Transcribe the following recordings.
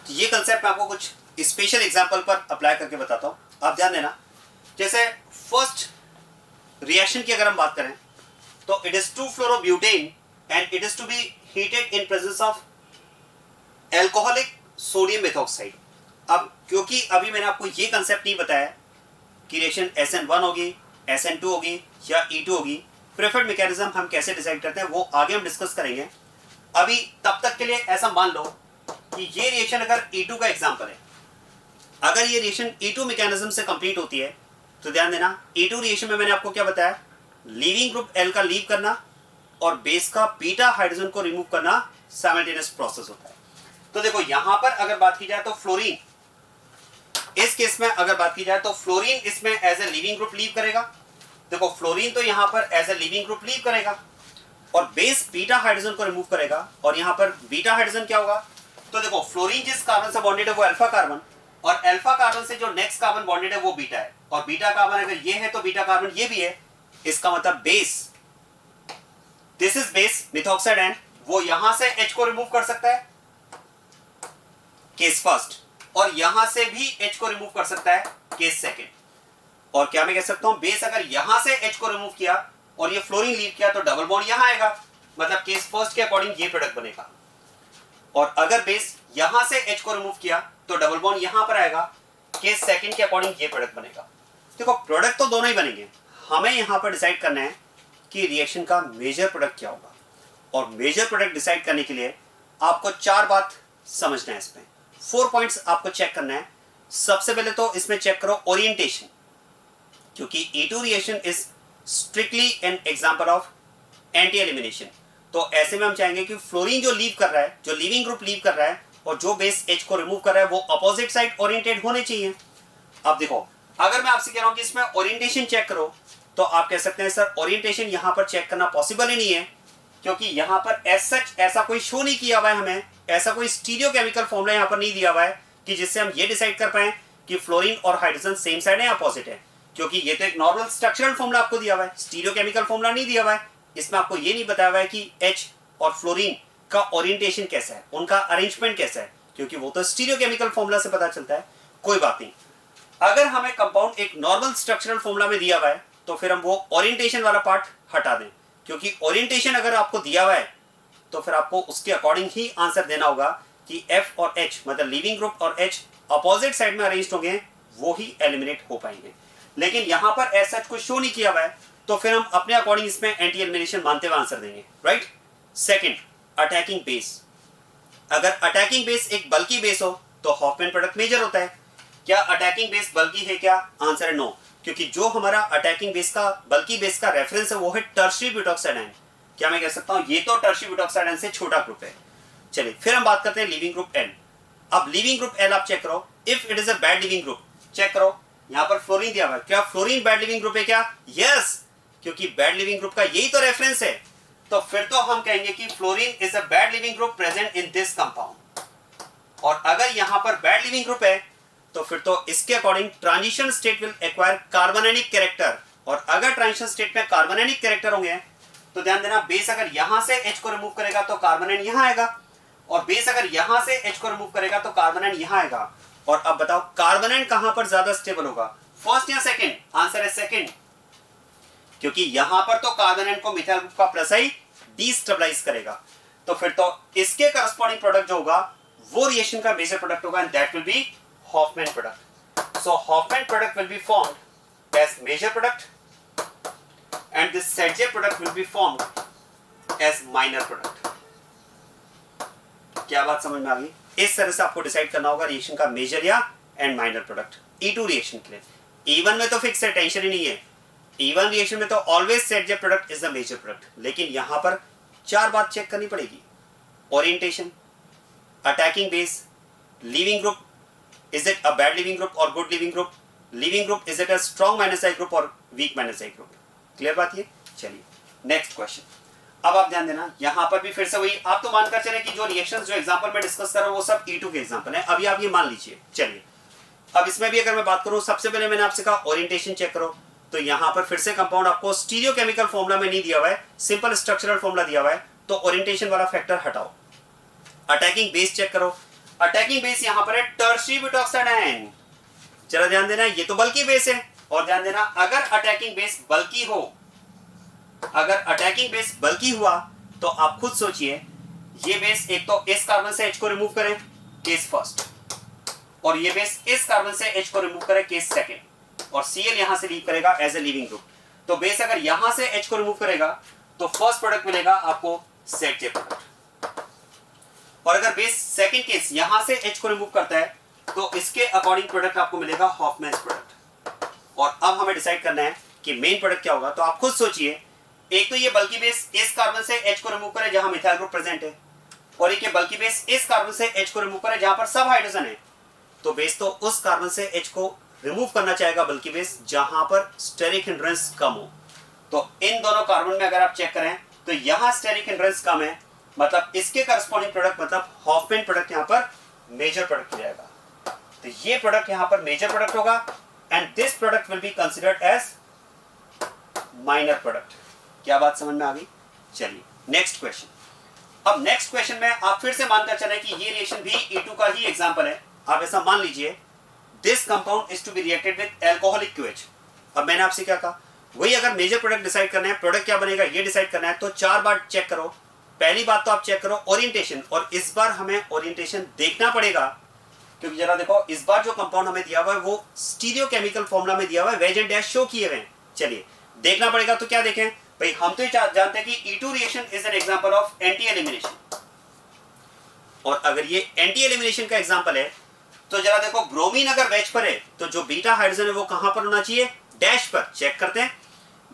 तो ये कंसेप्ट मैं आपको कुछ स्पेशल एग्जांपल पर अप्लाई करके बताता हूँ, आप ध्यान देना। जैसे फर्स्ट रिएक्शन की अगर हम बात करें तो इट इज 2-fluoroब्यूटेन and it is to be heated in presence of alcoholic sodium methoxide. अब क्योंकि अभी मैंने आपको ये कंसेप्ट नहीं बताया कि रिएक्शन SN1 होगी, SN2 होगी या E2 होगी, प्रेफर्ड मैकेनिज्म हम कैसे डिसाइड करते हैं वो आगे हम डिस्कस करेंगे। अभी तब तक के लिए ऐसा मान लो कि ये रिएक्शन अगर E2 का एग्जांपल है, अगर ये रिएक्शन E2 मैकेनिज्म से कंप्लीट होती है तो ध्यान देना E2 रिएक्शन में मैंने आपको क्या बताया, लीविंग ग्रुप L का लीव करना और बेस का बीटा हाइड्रोजन को रिमूव करना साइमल्टेनियस प्रोसेस होता है। तो देखो यहां पर अगर बात की जाए तो फ्लोरीन, इस केस में अगर बात की जाए तो फ्लोरीन इसमें as a leaving group leave करेगा। देखो फ्लोरीन तो यहां पर as a leaving group leave करेगा और बेस बीटा हाइड्रोजन को रिमूव करेगा और यहां पर बीटा हाइड्रोजन क्या होगा, तो देखो फ्लोरीन जिस कार्बन से बॉन्डेड है वो अल्फा कार्बन और अल्फा कार्बन से जो नेक्स्ट कार्बन बॉन्डेड है वो बीटा है और बीटा कार्बन अगर ये है तो बीटा कार्बन ये भी है, इसका मतलब base, this is base methoxide and वो यहां से H को रिमूव कर सकता है केस फर्स्ट और यहां से भी H को रिमूव कर सकता है केस सेकंड। और क्या मैं कह सकता हूं, बेस अगर यहां से H को रिमूव किया और ये फ्लोरीन लीव किया तो डबल बॉन्ड यहां आएगा, मतलब केस फर्स्ट के अकॉर्डिंग ये प्रोडक्ट बनेगा। और अगर बेस यहां से H को रिमूव किया तो डबल बॉन्ड यहां पर आएगा, केस सेकंड के अकॉर्डिंग ये प्रोडक्ट बनेगा। देखो प्रोडक्ट तो दोनों ही बनेंगे, हमें यहां पर डिसाइड करना है कि रिएक्शन का मेजर प्रोडक्ट क्या होगा। और मेजर प्रोडक्ट डिसाइड करने के लिए आपको 4 बात समझना है, इसमें 4 पॉइंट्स आपको चेक करना है। सबसे पहले तो इसमें चेक करो ओरिएंटेशन, क्योंकि E2 reaction is strictly an example of anti elimination. तो ऐसे में हम चाहेंगे कि फ्लोरीन जो लीव कर रहा है, जो लीविंग ग्रुप लीव कर रहा है और जो बेस H को रिमूव कर रहा है वो अपोजिट साइड ओरिएंटेड होने चाहिए। अब देखो अगर मैं आपसे कह रहा हूं कि इसमें ओरिएंटेशन चेक करो तो आप कह सकते हैं सर ओरिएंटेशन यहां पर चेक करना पॉसिबल ही नहीं है, क्योंकि यहां पर एज सच ऐसा कोई शो नहीं किया हुआ है, हमें ऐसा कोई स्टीरियोकेमिकल फॉर्मूला यहां पर नहीं दिया हुआ है कि जिससे हम ये डिसाइड कर पाए कि फ्लोरीन और हाइड्रोजन सेम साइड है या अपोजिट है, क्योंकि ये तो एक नॉर्मल स्ट्रक्चरल फॉर्मूला आपको दिया हुआ है, स्टीरियोकेमिकल फॉर्मूला नहीं दिया हुआ है। इसमें आपको ये नहीं बताया हुआ है कि H और फ्लोरीन का ओरिएंटेशन कैसा है, उनका अरेंजमेंट कैसा है, क्योंकि वो तो स्टीरियोकेमिकल फॉर्मूला से पता चलता है। कोई बात नहीं, अगर हमें कंपाउंड एक नॉर्मल स्ट्रक्चरल फॉर्मूला में दिया हुआ है तो फिर हम वो ओरिएंटेशन वाला पार्ट हटा दें, क्योंकि ओरिएंटेशन अगर आपको दिया हुआ है तो फिर आपको उसके अकॉर्डिंग ही आंसर देना होगा कि F और H मतलब लीविंग ग्रुप और H अपोजिट साइड में अरेंज होंगे, वो ही एलिमिनेट हो पाएंगे। लेकिन यहां पर एज सच कुछ शो नहीं किया हुआ है तो फिर हम अपने अकॉर्डिंग इसमें एंटी एलिमिनेशन मानते हुए आंसर देंगे, राइट। Second, attacking base. अगर अटैकिंग बेस एक बल्कि बेस हो तो हॉफमैन प्रोडक्ट मेजर होता है। क्या अटैकिंग बेस बल्कि है क्या? आंसर है नो, क्योंकि जो हमारा अटैकिंग बेस का बल्कि बेस का रेफरेंस है वो है टर्शियरी ब्यूटॉक्साइड आयन। क्या मैं कह सकता हूं ये तो टर्शियरी ब्यूटॉक्साइड आयन से छोटा ग्रुप है। चलिए फिर हम बात करते हैं लिविंग ग्रुप L। अब लिविंग ग्रुप L आप चेक करो, if it is a bad living group, check करो यहां पर फ्लोरीन दिया हुआ है, क्या फ्लोरीन बैड लिविंग ग्रुप है क्या? यस, क्योंकि बैड लिविंग ग्रुप का यही तो रेफरेंस है। तो फिर तो हम कहेंगे कि fluorine is a bad living group present in this compound. और अगर यहां पर बैड लिविंग ग्रुप है तो फिर तो इसके according transition state will acquire carbanionic character. और अगर ट्रांजिशन स्टेट में कार्बोनाइनिक कैरेक्टर होंगे तो ध्यान देना बेस अगर यहां से H को रिमूव करेगा तो कार्बोनाइन यहां आएगा और बेस अगर यहां से H को रिमूव करेगा तो कार्बोनाइन यहां आएगा। और अब बताओ कार्बोनाइन कहां पर ज्यादा स्टेबल होगा, फर्स्ट या सेकंड? आंसर है सेकंड, क्योंकि यहां पर तो कार्बोनाइन को मिथाइल ग्रुप का प्लस आई डीस्टेबलाइज करेगा। तो फिर तो इसके करस्पॉन्डिंग प्रोडक्ट जो होगा वो रिएक्शन का मेजर प्रोडक्ट होगा and that will be Hoffman product. So Hoffman product will be formed as major product and this Sadje product will be formed as minor product. क्या बात समझ में आ गई? इस तरह से आपको डिसाइड करना होगा रिएक्शन का मेजर या and minor product E2 reaction के लिए। E1 में तो फिक्स है, टेंशन ही नहीं है। E1 रिएक्शन में तो always Sadje product is the major product, लेकिन यहां पर 4 बात चेक करनी पड़ेगी। Orientation, attacking base, leaving group, is it a bad living group or good living group, living group is it a strong minus I group or weak minus I group। Clear बात ये? चलिए नेक्स्ट क्वेश्चन। अब आप ध्यान देना यहां पर भी फिर से वही, आप तो मानकर चले कि जो रिएक्शंस जो एग्जांपल में डिस्कस कर रहा हूं वो सब E2 के एग्जांपल है, अभी आप ये मान लीजिए। चलिए अब इसमें भी अगर मैं बात करूं, सबसे पहले मैंने आपसे कहा ओरिएंटेशन चेक करो, तो यहां पर फिर से कंपाउंड आपको स्टीरियोकेमिकल फॉर्मूला में नहीं दिया हुआ है, सिंपल स्ट्रक्चरल फॉर्मूला दिया हुआ है, तो ओरिएंटेशन वाला फैक्टर हटाओ। अटैकिंग बेस चेक करो, अटैकिंग बेस यहां पर है टर्शियरी ब्यूटॉक्साइड आयन। चलो ध्यान देना, ये तो बल्कि बेस है। और ध्यान देना, अगर अटैकिंग बेस बल्कि हो, अगर अटैकिंग बेस बल्कि हुआ तो आप खुद सोचिए, ये बेस एक तो इस कार्बन से H को रिमूव करें, केस फर्स्ट, और ये बेस इस कार्बन से H को रिमूव करे, केस सेकंड, और Cl यहां से लीव करेगा एज ए लीविंग ग्रुप। तो बेस अगर यहां से H को रिमूव करेगा तो फर्स्ट प्रोडक्ट मिलेगा आपको ZJ प्रोडक्ट, और अगर बेस सेकंड केस यहां से H को रिमूव करता है तो इसके अकॉर्डिंग प्रोडक्ट आपको मिलेगा हॉफमैन्स प्रोडक्ट। और अब हमें डिसाइड करना है कि मेन प्रोडक्ट क्या होगा। तो आप खुद सोचिए, एक तो ये बल्कि बेस इस कार्बन से H को रिमूव करे जहां मिथाइल ग्रुप प्रेजेंट है, और एक ये बल्कि बेस इस कार्बन से H को रिमूव करे जहां पर सब हाइड्रोजन है। तो बेस तो उस कार्बन से H को रिमूव करना चाहेगा बल्कि बेस जहां पर स्टेरिक हिंड्रेंस कम हो। तो इन दोनों कार्बन में अगर आप चेक करें तो यहां स्टेरिक हिंड्रेंस कम है, मतलब इसके करस्पॉन्डिंग प्रोडक्ट, मतलब हॉफमैन प्रोडक्ट यहां पर मेजर प्रोडक्ट हो जाएगा। तो ये प्रोडक्ट यहां पर मेजर प्रोडक्ट होगा, and this product will be considered as minor product. क्या बात समझ में आ गई? चलिए नेक्स्ट क्वेश्चन। अब नेक्स्ट क्वेश्चन में आप फिर से मानकर चलें कि ये रिएक्शन भी E2 का ही एग्जांपल है। आप ऐसा मान लीजिए, this compound is to be reacted with alcoholic QH। अब मैंने आपसे क्या कहा, वही अगर मेजर प्रोडक्ट डिसाइड करना है, प्रोडक्ट क्या बनेगा ये डिसाइड करना है, तो 4 बार चेक करो। पहली बात तो आप चेक करो ओरिएंटेशन, और इस बार हमें ओरिएंटेशन देखना पड़ेगा, क्योंकि जरा देखो इस बार जो कंपाउंड हमें दिया हुआ है वो स्टीरियोकेमिकल फॉर्मूला में दिया हुआ है, वेज एंड डैश शो किए हुए हैं। चलिए देखना पड़ेगा, तो क्या देखें भाई, हम तो जानते हैं कि E2 reaction is an example of anti elimination, और अगर ये एंटी एलिमिनेशन का एग्जांपल है तो जरा देखो ब्रोमीन अगर वेज पर है तो जो बीटा हाइड्रोजन है वो कहां पर होना चाहिए? डैश पर। चेक करते हैं,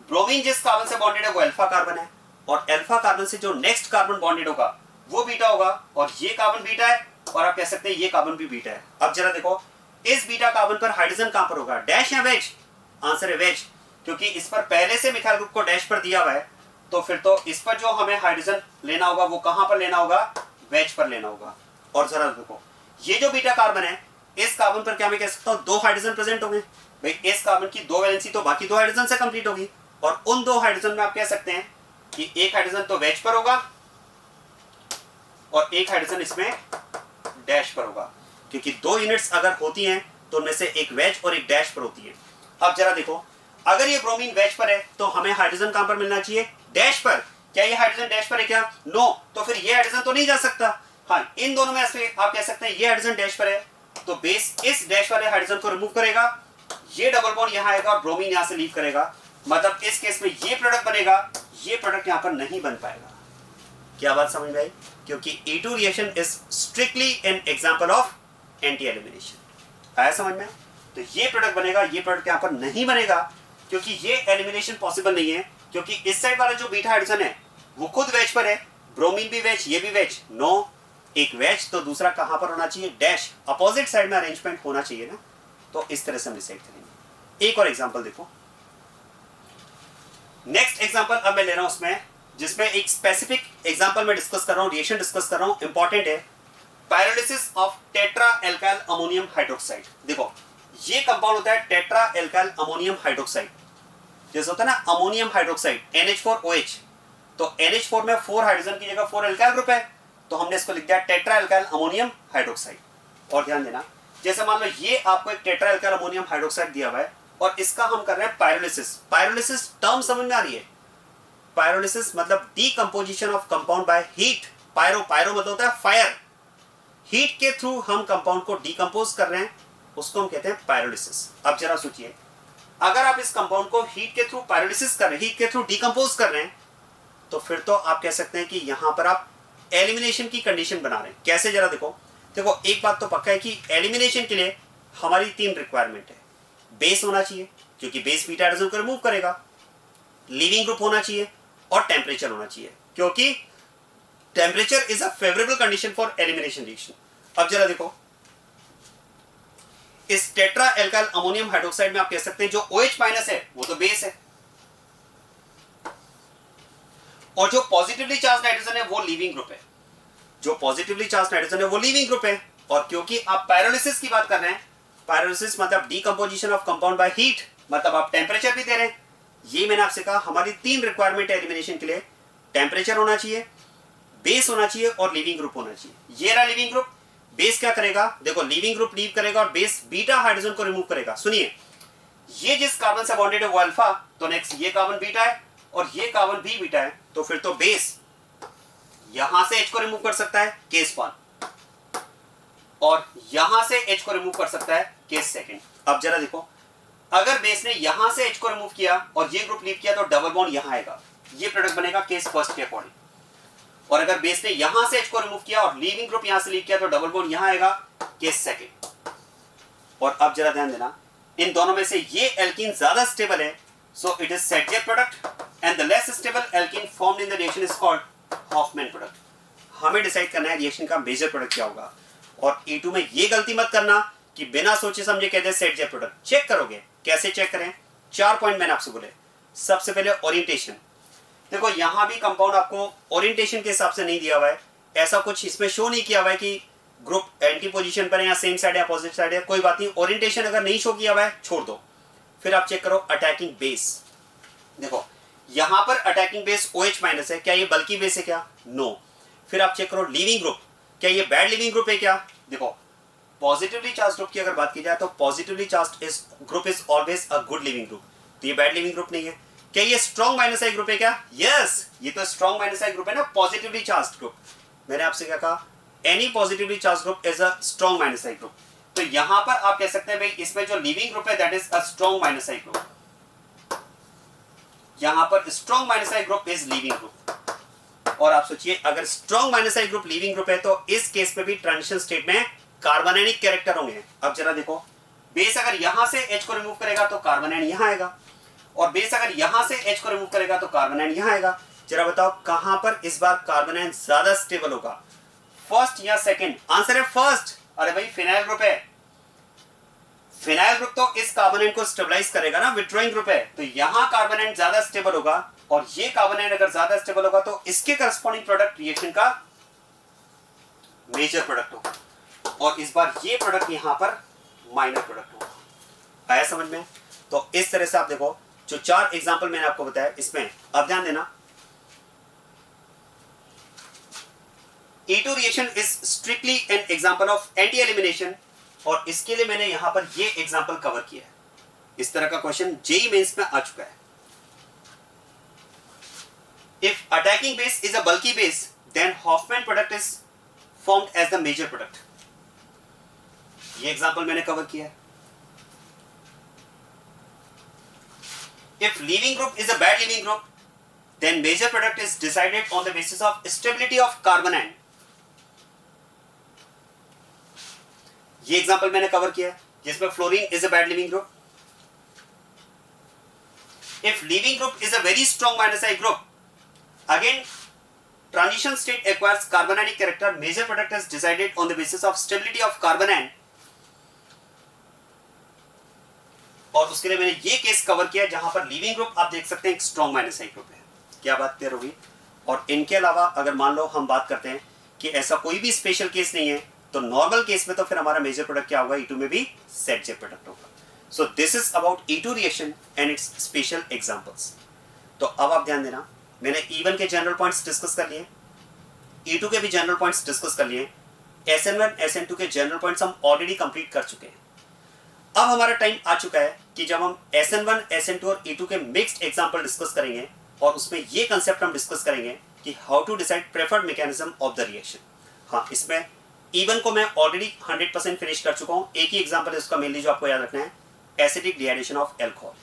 ब्रोमीन जिस कार्बन से बॉन्डेड है वो अल्फा कार्बन है, और अल्फा कार्बन से जो नेक्स्ट कार्बन बॉन्डेड होगा वो बीटा होगा, और ये कार्बन बीटा है, और आप कह सकते हैं ये कार्बन भी बीटा है। अब जरा देखो इस बीटा कार्बन पर हाइड्रोजन कहां पर होगा? डैश या वेज? आंसर है वेज, क्योंकि इस पर पहले से मिथाइल ग्रुप को डैश पर दिया हुआ है, तो फिर तो इस पर जो हमें हाइड्रोजन लेना होगा वो कहां पर लेना होगा? वेज पर लेना होगा। और जरा देखो ये जो बीटा कार्बन है, इस कार्बन पर क्या मैं कह सकता हूं 2 हाइड्रोजन प्रेजेंट होंगे। भाई इस कार्बन की 2 वैलेंसी तो बाकी 2 हाइड्रोजन से कंप्लीट होगी, और उन 2 हाइड्रोजन में आप कह सकते हैं कि एक हाइड्रोजन तो वेज पर होगा और एक हाइड्रोजन इसमें डैश पर होगा, क्योंकि 2 यूनिट्स अगर होती हैं तो उनमें से एक वेज और एक डैश पर होती है। अब जरा देखो, अगर ये ब्रोमीन वेज पर है तो हमें हाइड्रोजन कहां पर मिलना चाहिए? डैश पर। क्या ये हाइड्रोजन डैश पर है क्या? नो। तो फिर ये हाइड्रोजन तो नहीं जा सकता। हाँ, इन दोनों में से आप कह सकते हैं ये हाइड्रोजन डैश पर है, तो बेस इस डैश वाले हाइड्रोजन को रिमूव करेगा, ये डबल बॉन्ड यहां आएगा और ब्रोमीन यहां से लीव करेगा, मतलब इस केस में ये प्रोडक्ट बनेगा, ये प्रोडक्ट यहां पर नहीं बन पाएगा। क्या बात समझ में आई? क्योंकि E2 reaction is strictly an example of anti elimination. आया समझ में? तो ये प्रोडक्ट बनेगा, ये प्रोडक्ट यहां पर नहीं बनेगा, क्योंकि ये एलिमिनेशन पॉसिबल नहीं है, क्योंकि इस साइड वाला जो बीटा हाइड्रोजन है वो खुद वेज पर है, ब्रोमीन भी वेज, ये भी वेज। नो, एक वेज तो दूसरा कहां पर होना चाहिए? डैश। अपोजिट साइड में अरेंजमेंट होना चाहिए ना, तो इस तरह से हम डिसाइड करेंगे। एक और एग्जांपल देखो, नेक्स्ट एग्जांपल अब मैं ले रहा हूं उसमें, जिसमें एक स्पेसिफिक एग्जांपल में डिस्कस कर रहा हूं, रिएक्शन डिस्कस कर रहा हूं, इंपॉर्टेंट है, pyrolysis of tetra alkyl ammonium hydroxide. देखो ये कंपाउंड होता है टेट्रा एल्काइल अमोनियम हाइड्रोक्साइड, जैसे होता है ना अमोनियम हाइड्रोक्साइड NH4OH, तो NH4 में 4 हाइड्रोजन की जगह 4 एल्काइल ग्रुप है, तो हमने इसको लिख दिया टेट्रा एल्काइल अमोनियम हाइड्रोक्साइड। और ध्यान देना, जैसे मान लो ये आपको एक टेट्रा एल्काइल अमोनियम हाइड्रोक्साइड दिया हुआ है और इसका हम कर रहे हैं पायरोलिसिस। पायरोलिसिस टर्म समझ में आ रही है? पायरोलिसिस मतलब decomposition of compound by heat. Pyro, pyro मतलब होता है फायर, हीट के थ्रू हम कंपाउंड को डीकंपोज कर रहे हैं, उसको हम कहते हैं पायरोलिसिस। अब जरा सोचिए, अगर आप इस कंपाउंड को हीट के थ्रू पायरोलिसिस कर रहे हैं, हीट के थ्रू डीकंपोज कर रहे हैं, तो फिर तो आप कह सकते हैं कि यहां पर आप एलिमिनेशन की कंडीशन बना रहे हैं। कैसे? जरा देखो, देखो एक बात तो पक्का है कि एलिमिनेशन के लिए हमारी 3 रिक्वायरमेंट है। बेस होना चाहिए, क्योंकि बेस बीटा हाइड्रोजन को रिमूव करेगा, लीविंग ग्रुप होना चाहिए, और टेम्परेचर होना चाहिए, क्योंकि temperature is a favourable condition for elimination reaction. अब जरा देखो, इस टेट्रा एल्काइल अमोनियम हाइड्रोक्साइड में आप कह सकते हैं जो OH- है वो तो बेस है, और जो पॉजिटिवली चार्ज नाइट्रोजन है वो लीविंग ग्रुप है। जो पॉजिटिवली चार्ज नाइट्रोजन है वो लीविंग ग्रुप है, और क्योंकि आप पायरोलिसिस की बात कर रहे हैं, पायरोलिसिस मतलब decomposition of compound by heat, मतलब आप टेम्परेचर भी दे रहे हैं। ये मैंने आपसे कहा हमारी 3 रिक्वायरमेंट है एलिमिनेशन के लिए, टेम्परेचर होना चाहिए, बेस होना चाहिए, और लिविंग ग्रुप होना चाहिए। ये रहा लिविंग ग्रुप, बेस क्या करेगा, देखो लीविंग ग्रुप लीव करेगा और बेस बीटा हाइड्रोजन को रिमूव करेगा। सुनिए, ये जिस कार्बन से बॉन्डेड है वो अल्फा, तो नेक्स्ट ये कार्बन बीटा है और ये कार्बन भी बीटा है, तो फिर तो बेस यहां से H को रिमूव कर सकता है केस 1 और यहां से H को रिमूव कर सकता है केस 2। अब जरा देखो, अगर बेस ने यहां से H को रिमूव किया और ये ग्रुप लीव किया तो डबल बॉन्ड यहां आएगा, ये प्रोडक्ट बनेगा केस फर्स्ट के अकॉर्डिंग। और अगर बेस ने यहां से H को रिमूव किया और लीविंग ग्रुप यहां से लीव किया तो डबल बॉन्ड यहां आएगा केस 2। और अब जरा ध्यान देना, इन दोनों में से ये एल्कीन ज्यादा स्टेबल है, so it is set product and the less stable alkene formed in the reaction is called Hofmann product. हमें डिसाइड करना है रिएक्शन का मेजर प्रोडक्ट क्या होगा। और E2 में ये गलती मत करना कि बिना सोचे समझे कहते सेट जे प्रोडक्ट। चेक करोगे, कैसे चेक करें, 4 पॉइंट मैंने आपसे बोले। सबसे पहले ओरिएंटेशन, देखो यहां भी कंपाउंड आपको ओरिएंटेशन के हिसाब से नहीं दिया हुआ है, ऐसा कुछ इसमें शो नहीं किया हुआ है कि ग्रुप एंटी पोजीशन पर है या सेम साइड है अपोजिट साइड है, कोई बात नहीं। ओरिएंटेशन अगर नहीं शो किया हुआ है छोड़ दो। फिर आप चेक करो अटैकिंग बेस, देखो यहां पर अटैकिंग बेस OH माइनस है, क्या ये बल्कि बेस है क्या, नो। फिर आप चेक करो लीविंग ग्रुप, क्या ये बैड लीविंग ग्रुप है क्या, देखो पॉजिटिवली चार्ज ग्रुप की अगर बात की जाए तो पॉजिटिवली चार्ज इस group is always a good leaving group, तो ये बैड लीविंग ग्रुप नहीं है। क्या ये स्ट्रॉन्ग माइनस आई ग्रुप है क्या, यस ये तो स्ट्रॉन्ग माइनस आई ग्रुप है ना, पॉजिटिवली चार्ज ग्रुप। मैंने आपसे क्या कहा, any positively charge group is a strong minus I group. तो यहां पर आप कह सकते हैं भाई इसमें जो लीविंग ग्रुप है that is a strong minus I group, यहां पर strong minus I group is leaving group. और आप सोचिए अगर strong minus I group leaving group है तो इस केस में भी ट्रांजिशन स्टेट में कार्बोनाइनिक कैरेक्टर होंगे। अब जरा देखो, बेस अगर यहां से H को रिमूव करेगा तो कार्बोनाइन यहां आएगा, और बेस अगर यहां से H को रिमूव करेगा तो कार्बोनाइन यहां आएगा। जरा बताओ कहां पर इस बार कार्बोनाइन ज्यादा स्टेबल होगा, फर्स्ट या सेकंड, आंसर है फर्स्ट। अरे भाई फिनाइल ग्रुप है, फिनाइल ग्रुप तो इस कार्बोनाइन को स्टेबलाइज करेगा ना, विथड्रॉइंग ग्रुप है, तो यहां कार्बोनाइन ज्यादा स्टेबल होगा और ये कार्बोनाइन अगर ज्यादा स्टेबल होगा तो इसके करस्पॉन्डिंग प्रोडक्ट रिएक्शन का मेजर प्रोडक्ट होगा, और इस बार ये प्रोडक्ट यहां पर माइनर प्रोडक्ट होगा। आया समझ में? तो इस तरह से आप देखो जो 4 एग्जांपल मैंने आपको बताया इसमें अब ध्यान देना, E2 reaction is strictly an example of anti elimination, और इसके लिए मैंने यहां पर ये एग्जांपल कवर किया है। इस तरह का क्वेश्चन जेईई मेंस में आ चुका है। If attacking base is a bulky base then Hofmann product is formed as the major product, ये एग्जांपल मैंने कवर किया है। If leaving group is a bad leaving group then major product is decided on the basis of stability of carbanion, ये example मैंने cover किया है जिसमें fluorine is a bad leaving group. If leaving group is a very strong minus I group, again transition state acquires carbanionic character, major product is decided on the basis of stability of carbanion, और उसके लिए मैंने ये case cover किया जहां पर leaving group आप देख सकते हैं एक स्ट्रॉन्ग माइनस आई ग्रुप है। क्या बात क्लियर होगी? और इनके अलावा अगर मान लो हम बात करते हैं कि ऐसा कोई भी स्पेशल केस नहीं है तो नॉर्मल केस में तो फिर हमारा मेजर प्रोडक्ट क्या होगा, E2 में भी सेट जे प्रोडक्ट होगा। सो this is about E2 reaction and it's special examples. तो अब आप ध्यान देना, मैंने E1 के जनरल पॉइंट्स डिस्कस कर लिए, E2 के भी जनरल पॉइंट्स डिस्कस कर लिए, SN1 SN2 के जनरल पॉइंट्स हम ऑलरेडी कंप्लीट कर चुके हैं। अब हमारा टाइम आ चुका है कि जब हम SN1 SN2 और E2 के मिक्स्ड एग्जांपल डिस्कस करेंगे और उसमें ये कंसेप्ट हम डिस्कस करेंगे कि how to decide preferred mechanism of the reaction. हाँ, इसमें E1 को मैं ऑलरेडी 100% फिनिश कर चुका हूँ। एक ही एग्जांपल है उसका मेनली जो आपको याद रखना है, एसिडिक डिहाइड्रेशन ऑफ अल्कोहल।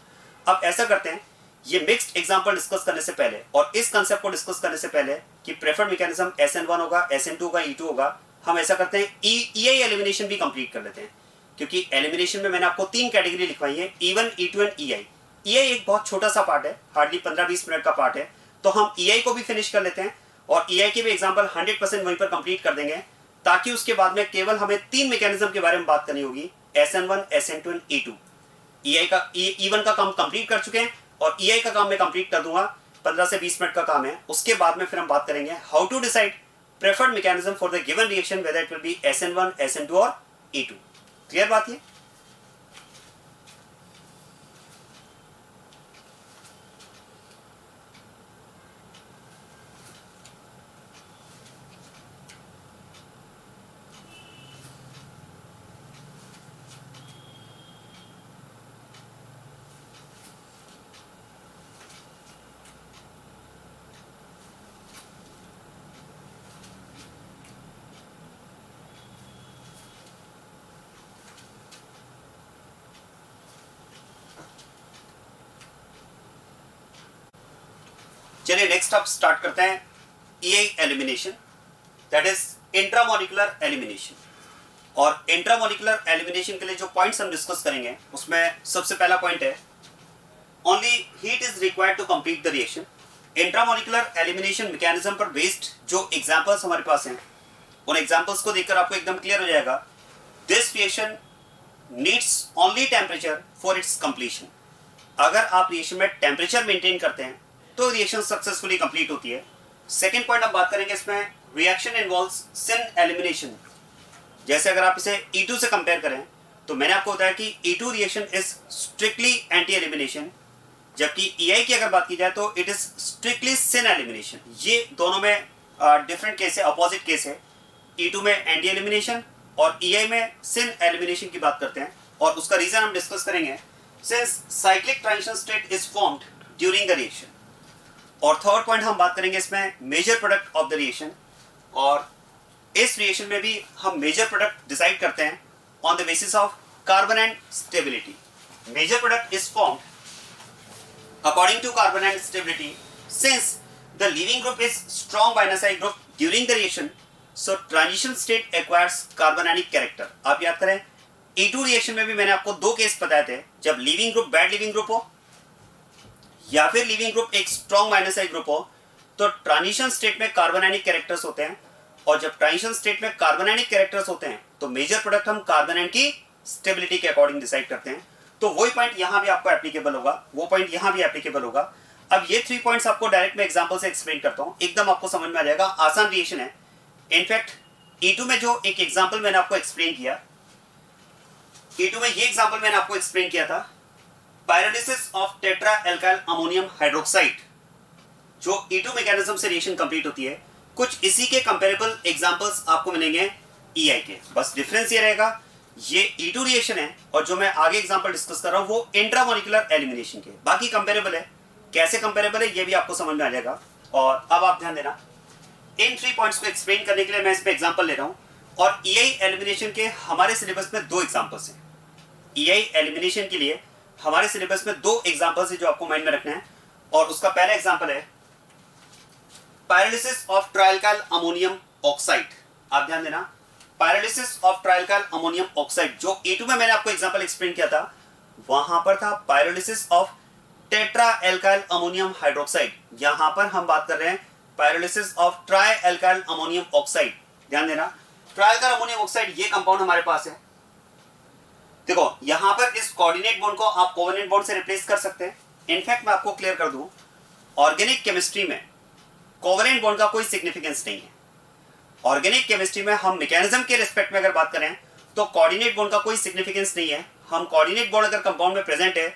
अब ऐसा करते हैं, ये मिक्स्ड एग्जांपल डिस्कस करने से पहले और इस कंसेप्ट को डिस्कस करने से पहले कि प्रेफर्ड मैकेनिज्म SN1 होगा, SN2 होगा, E2 होगा, हम ऐसा करते हैं EI एलिमिनेशन भी कंप्लीट कर लेते हैं, क्योंकि एलिमिनेशन में मैंने आपको 3 कैटेगरी लिखवाई है, E1 E2 and EI। EI एक बहुत छोटा सा पार्ट है, हार्डली 15-20 मिनट का पार्ट है, तो हम EI को भी फिनिश कर लेते हैं और EI के भी एग्जाम्पल 100% वहीं पर कंप्लीट कर देंगे, ताकि उसके बाद में केवल हमें 3 मैकेनिज्म के बारे में बात करनी होगी, SN1 SN2 and E2। EI का E1 का काम कंप्लीट कर चुके हैं और EI का काम मैं कंप्लीट कर दूंगा, 15 से 20 मिनट का काम है। उसके बाद में फिर हम बात करेंगे how to decide preferred mechanism for the given reaction, whether it will be SN1 SN2 और E2। क्लियर बात है? चलिए नेक्स्ट आप स्टार्ट करते हैं EI elimination, that is intramolecular elimination. और इंट्रामोलिकुलर एलिमिनेशन के लिए जो पॉइंट्स हम डिस्कस करेंगे उसमें सबसे पहला पॉइंट है only heat is required to complete the reaction. Intramolecular elimination mechanism पर बेस्ड जो एग्जांपल्स हमारे पास हैं उन एग्जांपल्स को देखकर आपको एकदम क्लियर हो जाएगा this reaction needs only temperature for its completion. अगर आप रिएक्शन में टेम्परेचर मेंटेन करते हैं तो रिएक्शन सक्सेसफुली कंप्लीट होती है। सेकेंड पॉइंट हम बात करेंगे इसमें रिएक्शन इन्वॉल्व्स सिन एलिमिनेशन। जैसे अगर आप इसे E2 से कंपेयर करें तो मैंने आपको बताया कि E2 reaction is strictly anti elimination, जबकि EI की अगर बात की जाए तो it is strictly syn elimination. ये दोनों में डिफरेंट केस है, अपोजिट केस है। E2 में एंटी एलिमिनेशन और EI में सिन एलिमिनेशन की बात करते हैं और उसका रीजन हम डिस्कस करेंगे since cyclic transition state is formed during the reaction. और थर्ड पॉइंट हम बात करेंगे इसमें major product of the reaction, और इस रिएक्शन में भी हम मेजर प्रोडक्ट डिसाइड करते हैं on the basis of carbanion stability. Major product is formed according to carbanion stability since the leaving group is strong minus I group during the reaction, so transition state acquires carbanionic character. आप याद करें E2 reaction में भी मैंने आपको दो case बताए थे, जब leaving group bad leaving group हो या फिर लीविंग ग्रुप एक स्ट्रॉन्ग बाइनोसाइड ग्रुप हो तो ट्रांजिशन स्टेट में कार्बोनिक कैरेक्टर्स होते हैं, और जब ट्रांजिशन स्टेट में कार्बोनिक कैरेक्टर्स होते हैं तो मेजर प्रोडक्ट हम कार्बन की स्टेबिलिटी के अकॉर्डिंग डिसाइड करते हैं। तो वही पॉइंट यहां भी आपको एप्लीकेबल होगा, वो पॉइंट यहां भी एप्लीकेबल होगा। अब ये 3 पॉइंट्स आपको डायरेक्ट में एग्जांपल से एक्सप्लेन करता हूं, एकदम आपको समझ में आ जाएगा, आसान रिएक्शन है। इनफैक्ट E2 में जो एक एग्जांपल मैंने आपको एक्सप्लेन किया, E2 में ये एग्जांपल मैंने आपको एक्सप्लेन किया था pyrolysis of tetra alkyl ammonium hydroxide, जो E2 मैकेनिज्म से रिएक्शन कंप्लीट होती है। कुछ इसी के कंपेरेबल एग्जांपल्स आपको मिलेंगे EI के, बस डिफरेंस ये रहेगा ये E2 रिएक्शन है और जो मैं आगे एग्जांपल डिस्कस कर रहा हूं वो इंट्रामोलिकुलर एलिमिनेशन के, बाकी कंपेरेबल है। कैसे कंपेरेबल है ये भी आपको समझ में आ जाएगा। और अब आप ध्यान देना, इन 3 पॉइंट्स को एक्सप्लेन करने के लिए मैं इस पे एग्जांपल ले रहा हूं, और EI एलिमिनेशन के हमारे सिलेबस में 2 एग्जांपल्स हैं। EI एलिमिनेशन के लिए हमारे सिलेबस में 2 एग्जांपल्स हैं जो आपको माइंड में रखना है, और उसका पहला एग्जांपल है पायरोलिसिस ऑफ ट्राइअल्काइल अमोनियम ऑक्साइड। आप ध्यान देना, पायरोलिसिस ऑफ ट्राइअल्काइल अमोनियम ऑक्साइड, जो E2 में मैंने आपको एग्जांपल एक्सप्लेन किया था वहां पर था pyrolysis of tetra alkyl ammonium hydroxide. यहां पर हम बात कर रहे हैं pyrolysis of try alkyl ammonium oxide. ध्यान देना, ट्राई एल्काइल अमोनियम ऑक्साइड ये कंपाउंड हमारे पास है। देखो यहां पर इस कोऑर्डिनेट बॉन्ड को आप कोवेलेंट बॉन्ड से रिप्लेस कर सकते हैं। इनफैक्ट मैं आपको क्लियर कर दूं, ऑर्गेनिक केमिस्ट्री में कोवेलेंट बॉन्ड का कोई सिग्निफिकेंस नहीं है। ऑर्गेनिक केमिस्ट्री में हम मैकेनिज्म के रिस्पेक्ट में अगर बात करें तो कोऑर्डिनेट बॉन्ड का कोई सिग्निफिकेंस नहीं है। हम कोऑर्डिनेट बॉन्ड अगर कंपाउंड में प्रेजेंट है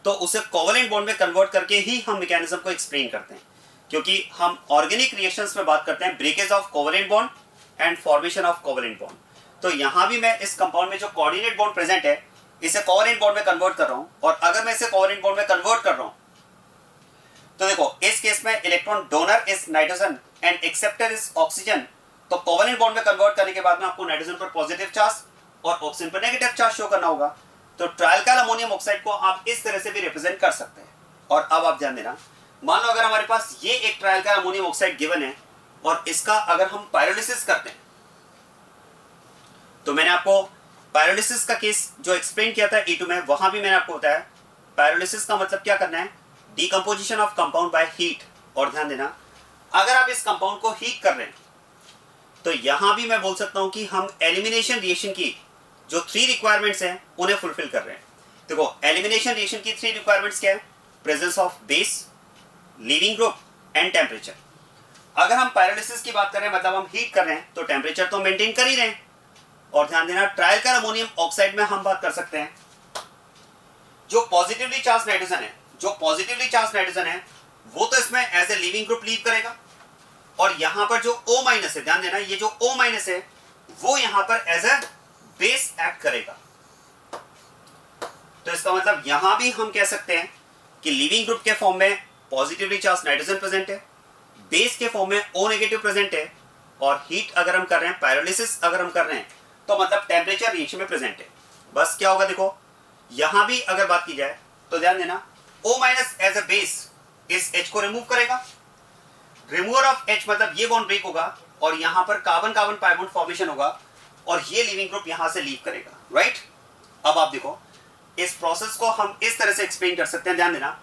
तो उसे कोवेलेंट बॉन्ड में कन्वर्ट करके ही हम मैकेनिज्म को एक्सप्लेन करते हैं, क्योंकि हम ऑर्गेनिक रिएक्शंस में बात करते हैं breakage of covalent bond and formation of covalent bond. तो यहां भी मैं इस कंपाउंड में जो कोऑर्डिनेट बॉन्ड प्रेजेंट है इसे कोवेलेंट बॉन्ड में कन्वर्ट कर रहा हूं, और अगर मैं इसे कोवेलेंट बॉन्ड में कन्वर्ट कर रहा हूं तो देखो इस केस में electron donor is nitrogen and acceptor is oxygen. तो कोवेलेंट बॉन्ड में कन्वर्ट करने के बाद में आपको नाइट्रोजन पर पॉजिटिव चार्ज और ऑक्सीजन पर नेगेटिव चार्ज शो करना होगा। तो ट्राइअल्काइल अमोनियम ऑक्साइड को आप इस तरह से भी रिप्रेजेंट कर सकते हैं। और अब आप ध्यान देना, मान लो अगर हमारे पास ये एक ट्राइअल्काइल अमोनियम ऑक्साइड गिवन है और इसका अगर हम पायरोलिसिस करते हैं, तो मैंने आपको पायरोलिसिस का केस जो एक्सप्लेन किया था E2 में, वहां भी मैंने आपको बताया पायरोलिसिस का मतलब क्या करना है, decomposition of compound by heat. और ध्यान देना, अगर आप इस कंपाउंड को हीट कर रहे हैं तो यहां भी मैं बोल सकता हूं कि हम एलिमिनेशन रिएक्शन की जो 3 रिक्वायरमेंट्स हैं उन्हें फुलफिल कर रहे हैं। देखो एलिमिनेशन रिएक्शन की 3 रिक्वायरमेंट्स क्या है, presence of base, leaving group and temperature. अगर हम पायरोलिसिस की बात कर रहे हैं मतलब हम हीट कर रहे हैं तो टेम्परेचर तो मेंटेन कर ही रहे हैं। और ध्यान देना, ट्राइअल्काइल अमोनियम ऑक्साइड में हम बात कर सकते हैं जो पॉजिटिवली चार्ज नाइट्रोजन है, वो तो इसमें as a leaving group leave करेगा, और यहां पर जो O- है, ध्यान देना ये जो O- है वो यहां पर एज ए बेस एक्ट करेगा। तो इसका मतलब यहां भी हम कह सकते हैं कि लीविंग ग्रुप के फॉर्म में पॉजिटिवली चार्ज नाइट्रोजन प्रेजेंट है, बेस के फॉर्म में O- प्रेजेंट है, और हीट अगर हम कर रहे हैं, पायरोलिसिस अगर हम कर रहे हैं तो मतलब टेम्परेचर रिएक्शन में प्रेजेंट है। बस क्या होगा, देखो यहां भी अगर बात की जाए तो ध्यान देना O- एज ए बेस इस H को रिमूव करेगा रिमूवल ऑफ H मतलब ये बॉन्ड ब्रेक होगा और यहां पर carbon carbon pi bond formation होगा और ये लिविंग ग्रुप यहां से लीव करेगा, राइट। अब आप देखो इस प्रोसेस को हम इस तरह से एक्सप्लेन कर सकते हैं, ध्यान देना।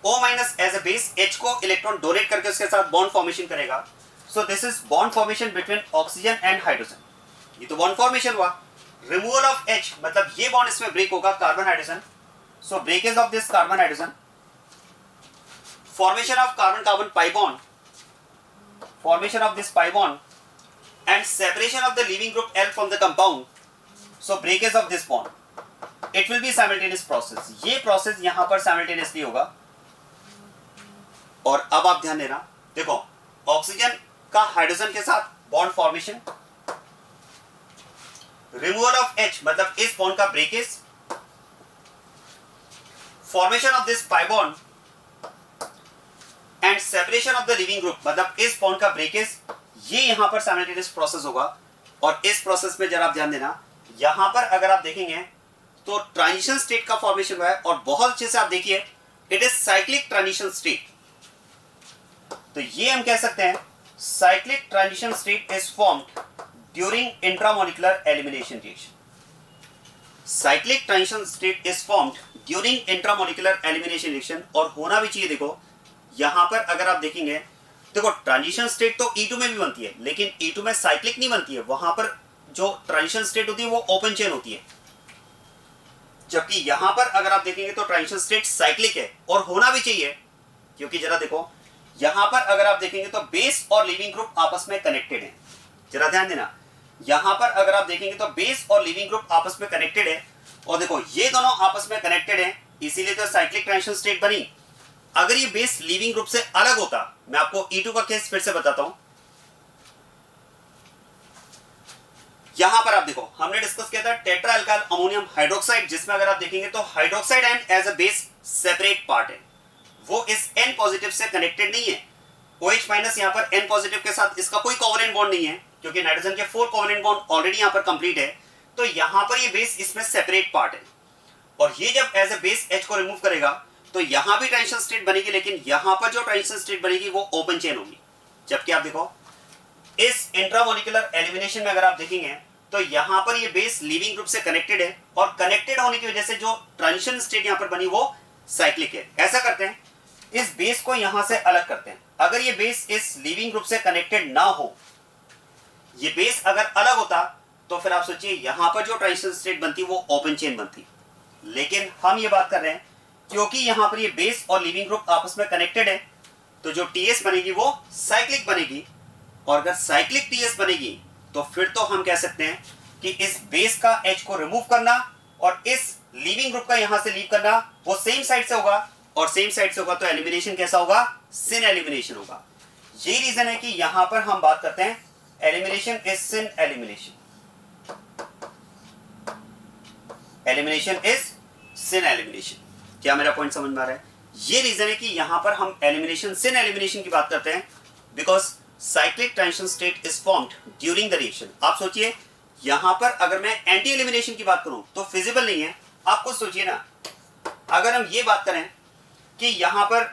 O minus as a base H को इलेक्ट्रॉन डोनेट करके उसके साथ बॉन्ड फॉर्मेशन करेगा। So this is bond formation between oxygen and hydrogen. ये तो बॉन्ड फॉर्मेशन हुआ। रिमूवल ऑफ H मतलब ये बॉन्ड इसमें ब्रेक होगा carbon hydrogen. So breakage of this carbon hydrogen, formation of carbon carbon pi bond, formation of this pi bond and separation of the leaving group L from the compound. So breakage of this bond, it will be simultaneous process. ये process यहां पर simultaneously होगा। और अब आप ध्यान देना, देखो ऑक्सीजन का हाइड्रोजन के साथ bond formation, removal of H मतलब इस बॉन्ड का breakage, formation of this pi bond and separation of the leaving group मतलब इस बॉन्ड का ब्रेकेज, ये यहां पर साइमल्टेनियस प्रोसेस होगा। और इस प्रोसेस में जरा आप ध्यान देना, यहां पर अगर आप देखेंगे तो ट्रांजिशन स्टेट का फॉर्मेशन हुआ है और बहुत अच्छे से आप देखिए it is cyclic transition state. तो ये हम कह सकते हैं cyclic transition state is formed during intramolecular elimination reaction. Cyclic transition state is formed during intramolecular elimination reaction. और होना भी चाहिए, देखो यहां पर अगर आप देखेंगे, देखो ट्रांजिशन स्टेट तो E2 में भी बनती है लेकिन E2 में साइक्लिक नहीं बनती है, वहां पर जो ट्रांजिशन स्टेट होती है वो ओपन चेन होती है। जबकि यहां पर अगर आप देखेंगे तो ट्रांजिशन स्टेट साइक्लिक है और होना भी चाहिए, क्योंकि जरा देखो यहां पर अगर आप देखेंगे तो बेस और लिविंग ग्रुप आपस में कनेक्टेड है। जरा ध्यान देना, यहां पर अगर आप देखेंगे तो बेस और लिविंग ग्रुप आपस में कनेक्टेड है और देखो ये दोनों आपस में कनेक्टेड है, इसीलिए तो साइक्लिक ट्रांजिशन स्टेट बनी। अगर ये बेस लिविंग ग्रुप से अलग होता, मैं आपको E2 का केस फिर से बताता हूं। यहां पर आप देखो हमने डिस्कस किया था टेट्रा अल्काइल अमोनियम हाइड्रोक्साइड, जिसमें अगर आप देखेंगे तो hydroxide ion as a base separate part है, वो इस N पॉजिटिव से कनेक्टेड नहीं है। OH माइनस यहां पर N पॉजिटिव के साथ इसका कोई कोवेलेंट बॉन्ड नहीं है, क्योंकि नाइट्रोजन के 4 कोवेलेंट बॉन्ड ऑलरेडी यहां पर कंप्लीट है। तो यहां पर ये बेस इसमें सेपरेट पार्ट है और ये जब एज अ बेस H को रिमूव करेगा तो यहां भी ट्रांजिशन स्टेट बनेगी, लेकिन यहां पर जो ट्रांजिशन स्टेट बनेगी वो ओपन चेन होगी। जबकि आप देखो इस इंट्रामोलिकुलर एलिमिनेशन में अगर आप देखेंगे तो यहां पर ये बेस लिविंग ग्रुप से कनेक्टेड है और कनेक्टेड होने की वजह से जो ट्रांजिशन स्टेट यहां पर बनी वो साइक्लिक है। ऐसा करते हैं, इस बेस को यहां से अलग करते हैं। अगर ये बेस इस लिविंग ग्रुप से कनेक्टेड ना हो, ये बेस अगर अलग होता तो फिर आप सोचिए यहां पर जो ट्रांजिशन स्टेट बनती वो ओपन चेन बनती। लेकिन हम ये बात कर रहे हैं क्योंकि यहां पर ये बेस और लिविंग ग्रुप आपस में कनेक्टेड है, तो जो टीएस बनेगी वो साइक्लिक बनेगी। और अगर साइक्लिक टीएस बनेगी तो फिर तो हम कह सकते हैं कि इस बेस का H को रिमूव करना और इस लिविंग ग्रुप का यहां से लीव करना वो सेम साइड से होगा, और सेम साइड से होगा तो एलिमिनेशन कैसा होगा, सिन एलिमिनेशन होगा। यही रीजन है कि यहां पर हम बात करते हैं elimination is syn elimination, elimination is syn elimination. क्या मेरा पॉइंट समझ में आ रहा है? ये रीजन है कि यहां पर हम एलिमिनेशन सिन एलिमिनेशन की बात करते हैं because cyclic transition state is formed during the reaction. आप सोचिए यहां पर अगर मैं एंटी एलिमिनेशन की बात करूं तो फिजिबल नहीं है। आप खुद सोचिए ना, अगर हम ये बात करें कि यहां पर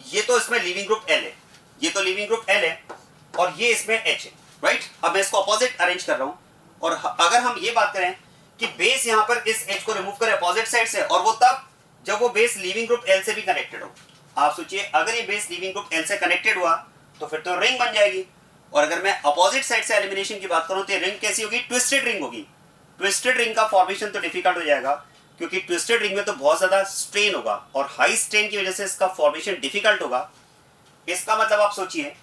ये तो इसमें लिविंग ग्रुप L है, ये तो लिविंग ग्रुप L है और ये इसमें H है, राइट। अब मैं इसको अपोजिट अरेंज कर रहा हूं और अगर हम ये बात करें कि बेस यहां पर इस H को रिमूव करे अपोजिट साइड से, और वो तब जब वो बेस लिविंग ग्रुप L से भी कनेक्टेड हो। आप सोचिए अगर ये बेस लिविंग ग्रुप L से कनेक्टेड हुआ तो फिर तो रिंग बन जाएगी। और अगर मैं अपोजिट साइड से एलिमिनेशन की बात करूं तो रिंग कैसी होगी, ट्विस्टेड रिंग होगी। ट्विस्टेड रिंग का फॉर्मेशन तो डिफिकल्ट हो जाएगा क्योंकि ट्विस्टेड रिंग में तो बहुत ज्यादा स्ट्रेन होगा और हाई स्ट्रेन की वजह से इसका फॉर्मेशन डिफिकल्ट होगा। इसका मतलब आप सोचिए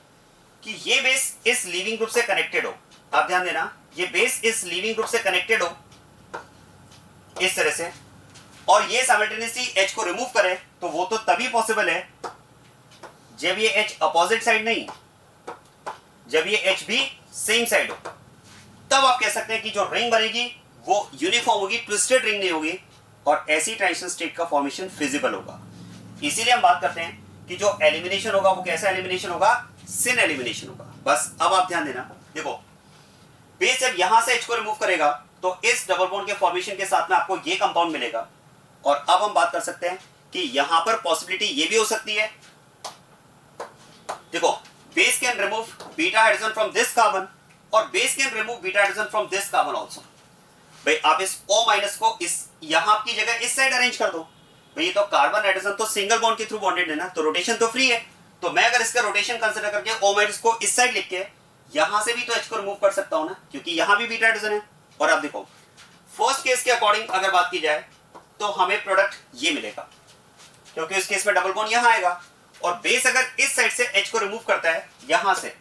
कि ये बेस इस लिविंग ग्रुप से कनेक्टेड हो, आप ध्यान देना, ये बेस इस लिविंग ग्रुप से कनेक्टेड हो इस तरह से, और ये साइमल्टेनियसली H को रिमूव करे, तो वो तो तभी पॉसिबल है जब ये H अपोजिट साइड नहीं, जब ये H भी सेम साइड हो। तब आप कह सकते हैं कि जो रिंग बनेगी वो यूनिफॉर्म होगी, ट्विस्टेड रिंग नहीं होगी, और ऐसी ट्रांजिशन स्टेट का फॉर्मेशन फिजिबल होगा। इसीलिए हम बात करते हैं कि जो एलिमिनेशन होगा वो कैसा एलिमिनेशन होगा, सिन एलिमिनेशन होगा। बस अब आप ध्यान देना, देखो बेस जब यहां से H को रिमूव करेगा तो इस डबल बॉन्ड के फॉर्मेशन के साथ में आपको ये कंपाउंड मिलेगा। और अब हम बात कर सकते हैं कि यहां पर पॉसिबिलिटी ये भी हो सकती है देखो base can remove beta hydrogen from this carbon और base can remove beta hydrogen from this carbon also. भाई आप इस O माइनस को इस यहां की जगह इस साइड अरेंज कर दो। भाई ये तो कार्बन हाइड्रोजन तो सिंगल बॉन्ड के थ्रू बॉन्डेड है ना, तो रोटेशन तो फ्री है। तो मैं अगर इसका रोटेशन कंसीडर करके O माइनस को इस साइड लिख के यहां से भी तो H को रिमूव कर सकता हूं ना, क्योंकि यहां भी बीटा हाइड्रोजन है। और आप देखो फर्स्ट केस के अकॉर्डिंग अगर बात की जाए तो हमें प्रोडक्ट ये मिलेगा, क्योंकि इस केस में डबल बॉन्ड यहां आएगा और बेस अगर इस साइड से H को रिमूव करता है यहां से,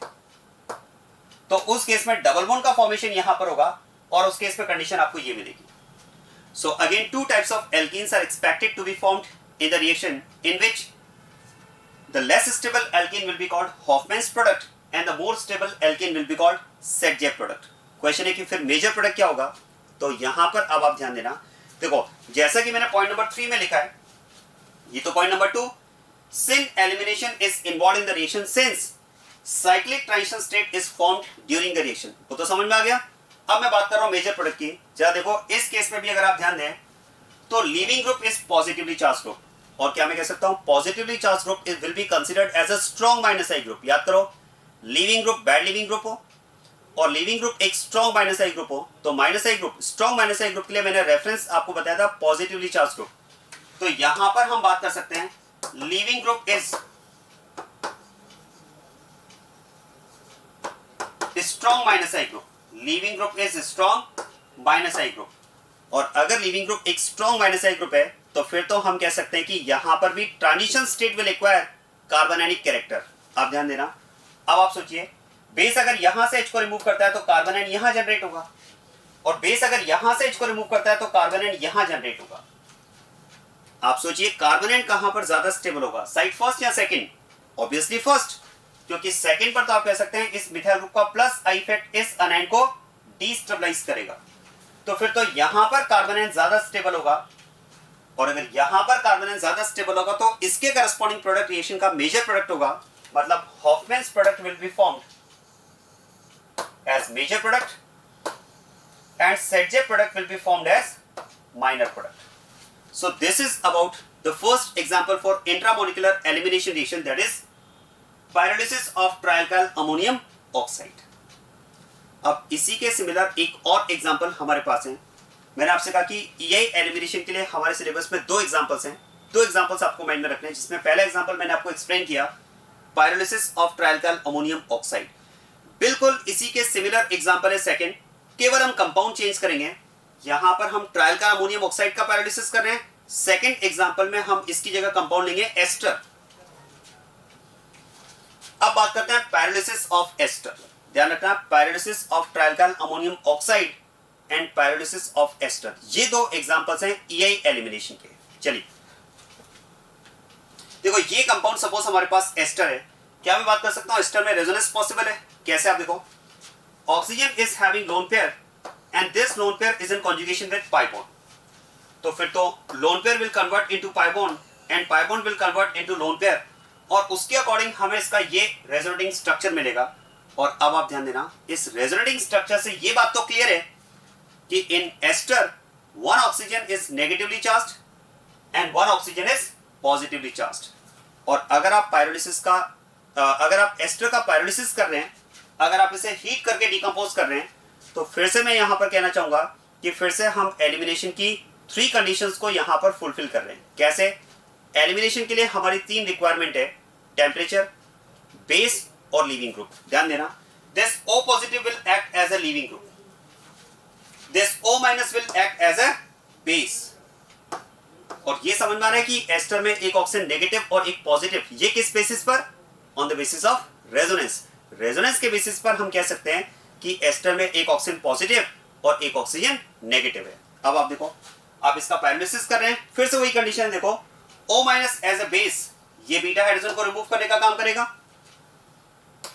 तो उस केस में डबल बॉन्ड का फॉर्मेशन यहां पर होगा और उस केस में कंडीशन आपको ये मिलेगी। So again two types of alkenes are expected to be formed in the reaction in which the less stable alkene will be called Hofmann's product and the more stable alkene will be called Saytzeff product. Question है कि फिर major product क्या होगा, तो यहां पर अब आप ध्यान देना। देखो जैसा कि मैंने पॉइंट नंबर 3 में लिखा है, ये तो point number 2, sin elimination is involved in the reaction since cyclic transition state is formed during the reaction। वो तो समझ में आ गया। अब मैं बात कर रहा हूं मेजर प्रोडक्ट की। जरा देखो इस केस में भी अगर आप ध्यान दें तो leaving group is positively charge group, और क्या मैं कह सकता हूं positively charge group is will be considered as a strong minus I group. याद करो leaving group bad leaving group हो और लीविंग ग्रुप एक स्ट्रॉन्ग माइनस आई ग्रुप हो, तो minus I group strong minus I group के लिए मैंने रेफरेंस आपको बताया था पॉजिटिवली चार्ज ग्रुप। तो यहां पर हम बात कर सकते हैं leaving group is strong minus I group, leaving group is strong minus I group. और अगर लीविंग ग्रुप एक स्ट्रॉन्ग माइनस आई ग्रुप है तो फिर तो हम कह सकते हैं कि यहां पर भी transition state will acquire carbanionic character. आप ध्यान देना। अब आप सोचिए बेस अगर यहां से H को रिमूव करता है तो कार्बोनाइन यहां जनरेट होगा, और बेस अगर यहां से H को रिमूव करता है तो कार्बोनाइन यहां जनरेट होगा। आप सोचिए कार्बोनाइन कहां पर ज्यादा स्टेबल होगा, साइड फर्स्ट या सेकंड? ऑब्वियसली फर्स्ट, क्योंकि सेकंड पर तो आप कह सकते हैं इस मिथाइल ग्रुप का प्लस आई इफेक्ट इस अनाइन को डिस्टेबलाइज करेगा। तो फिर तो यहां पर कार्बोनाइन ज्यादा स्टेबल होगा, और अगर यहां पर कार्बोनाइन ज्यादा स्टेबल होगा तो इसके करस्पॉन्डिंग प्रोडक्ट रिएक्शन का मेजर प्रोडक्ट होगा, मतलब Hofmann's product will be formed as major product and Saytzeff product will be formed as minor product. So this is about the first example for intramolecular elimination reaction, that is pyrolysis of trialkyl ammonium oxide। अब इसी के similar एक और example हमारे पास है। मैंने आपसे कहा कि EI एलिमिनेशन के लिए हमारे सिलेबस में 2 एग्जांपल्स हैं। 2 एग्जांपल्स आपको माइंड में रखने हैं, जिसमें पहला एग्जांपल मैंने आपको एक्सप्लेन किया pyrolysis of trialkyl ammonium oxide. बिल्कुल इसी के सिमिलर एग्जांपल है सेकंड, केवल हम कंपाउंड चेंज करेंगे। यहां पर हम ट्रायल्काइल अमोनियम ऑक्साइड का पायरोलिसिस कर रहे हैं, सेकंड एग्जांपल में हम इसकी जगह कंपाउंड लेंगे एस्टर। अब बात करते हैं पायरोलिसिस ऑफ एस्टर। ध्यान रखना pyrolysis of trialkyl ammonium oxide and pyrolysis of ester, ये 2 एग्जांपल्स हैं EI एलिमिनेशन के। चलिए देखो ये कंपाउंड सपोज हमारे पास एस्टर है, क्या मैं बात कर सकता हूं एस्टर में रेजोनेंस पॉसिबल है? कैसे? आप देखो oxygen is having lone pair and this lone pair is in conjugation with pi bond, तो फिर तो lone pair will convert into pi bond and pi bond will convert into lone pair, और उसके according हमें इसका ये resonating structure मिलेगा। और अब आप ध्यान देना इस रेजोनेटिंग स्ट्रक्चर से ये बात तो क्लियर है कि in ester 1 oxygen is negatively charged and 1 oxygen is positively charged. और अगर आप पायरोलिसिस का अगर आप एस्टर का पायरोलिसिस कर रहे हैं, अगर आप इसे हीट करके डिकम्पोज कर रहे हैं, तो फिर से मैं यहां पर कहना चाहूंगा कि फिर से हम एलिमिनेशन की 3 कंडीशंस को यहां पर फुलफिल कर रहे हैं। कैसे? एलिमिनेशन के लिए हमारी 3 रिक्वायरमेंट है, टेम्परेचर, बेस और लीविंग ग्रुप। ध्यान देना this O positive will act as a leaving group, this O minus will act as a base. और ये समझ में आ रहा है कि एस्टर में एक ऑक्सीजन नेगेटिव और एक पॉजिटिव, ये किस बेसिस पर? On the basis of resonance. Resonance के बेसिस पर हम कह सकते हैं कि एस्टर में एक ऑक्सीजन पॉजिटिव और एक ऑक्सीजन नेगेटिव है। अब आप देखो आप इसका पायरोलिसिस कर रहे हैं, फिर से वही कंडीशन है। देखो O minus as a base, ये बीटा हाइड्रोजन को रिमूव करने का काम करेगा,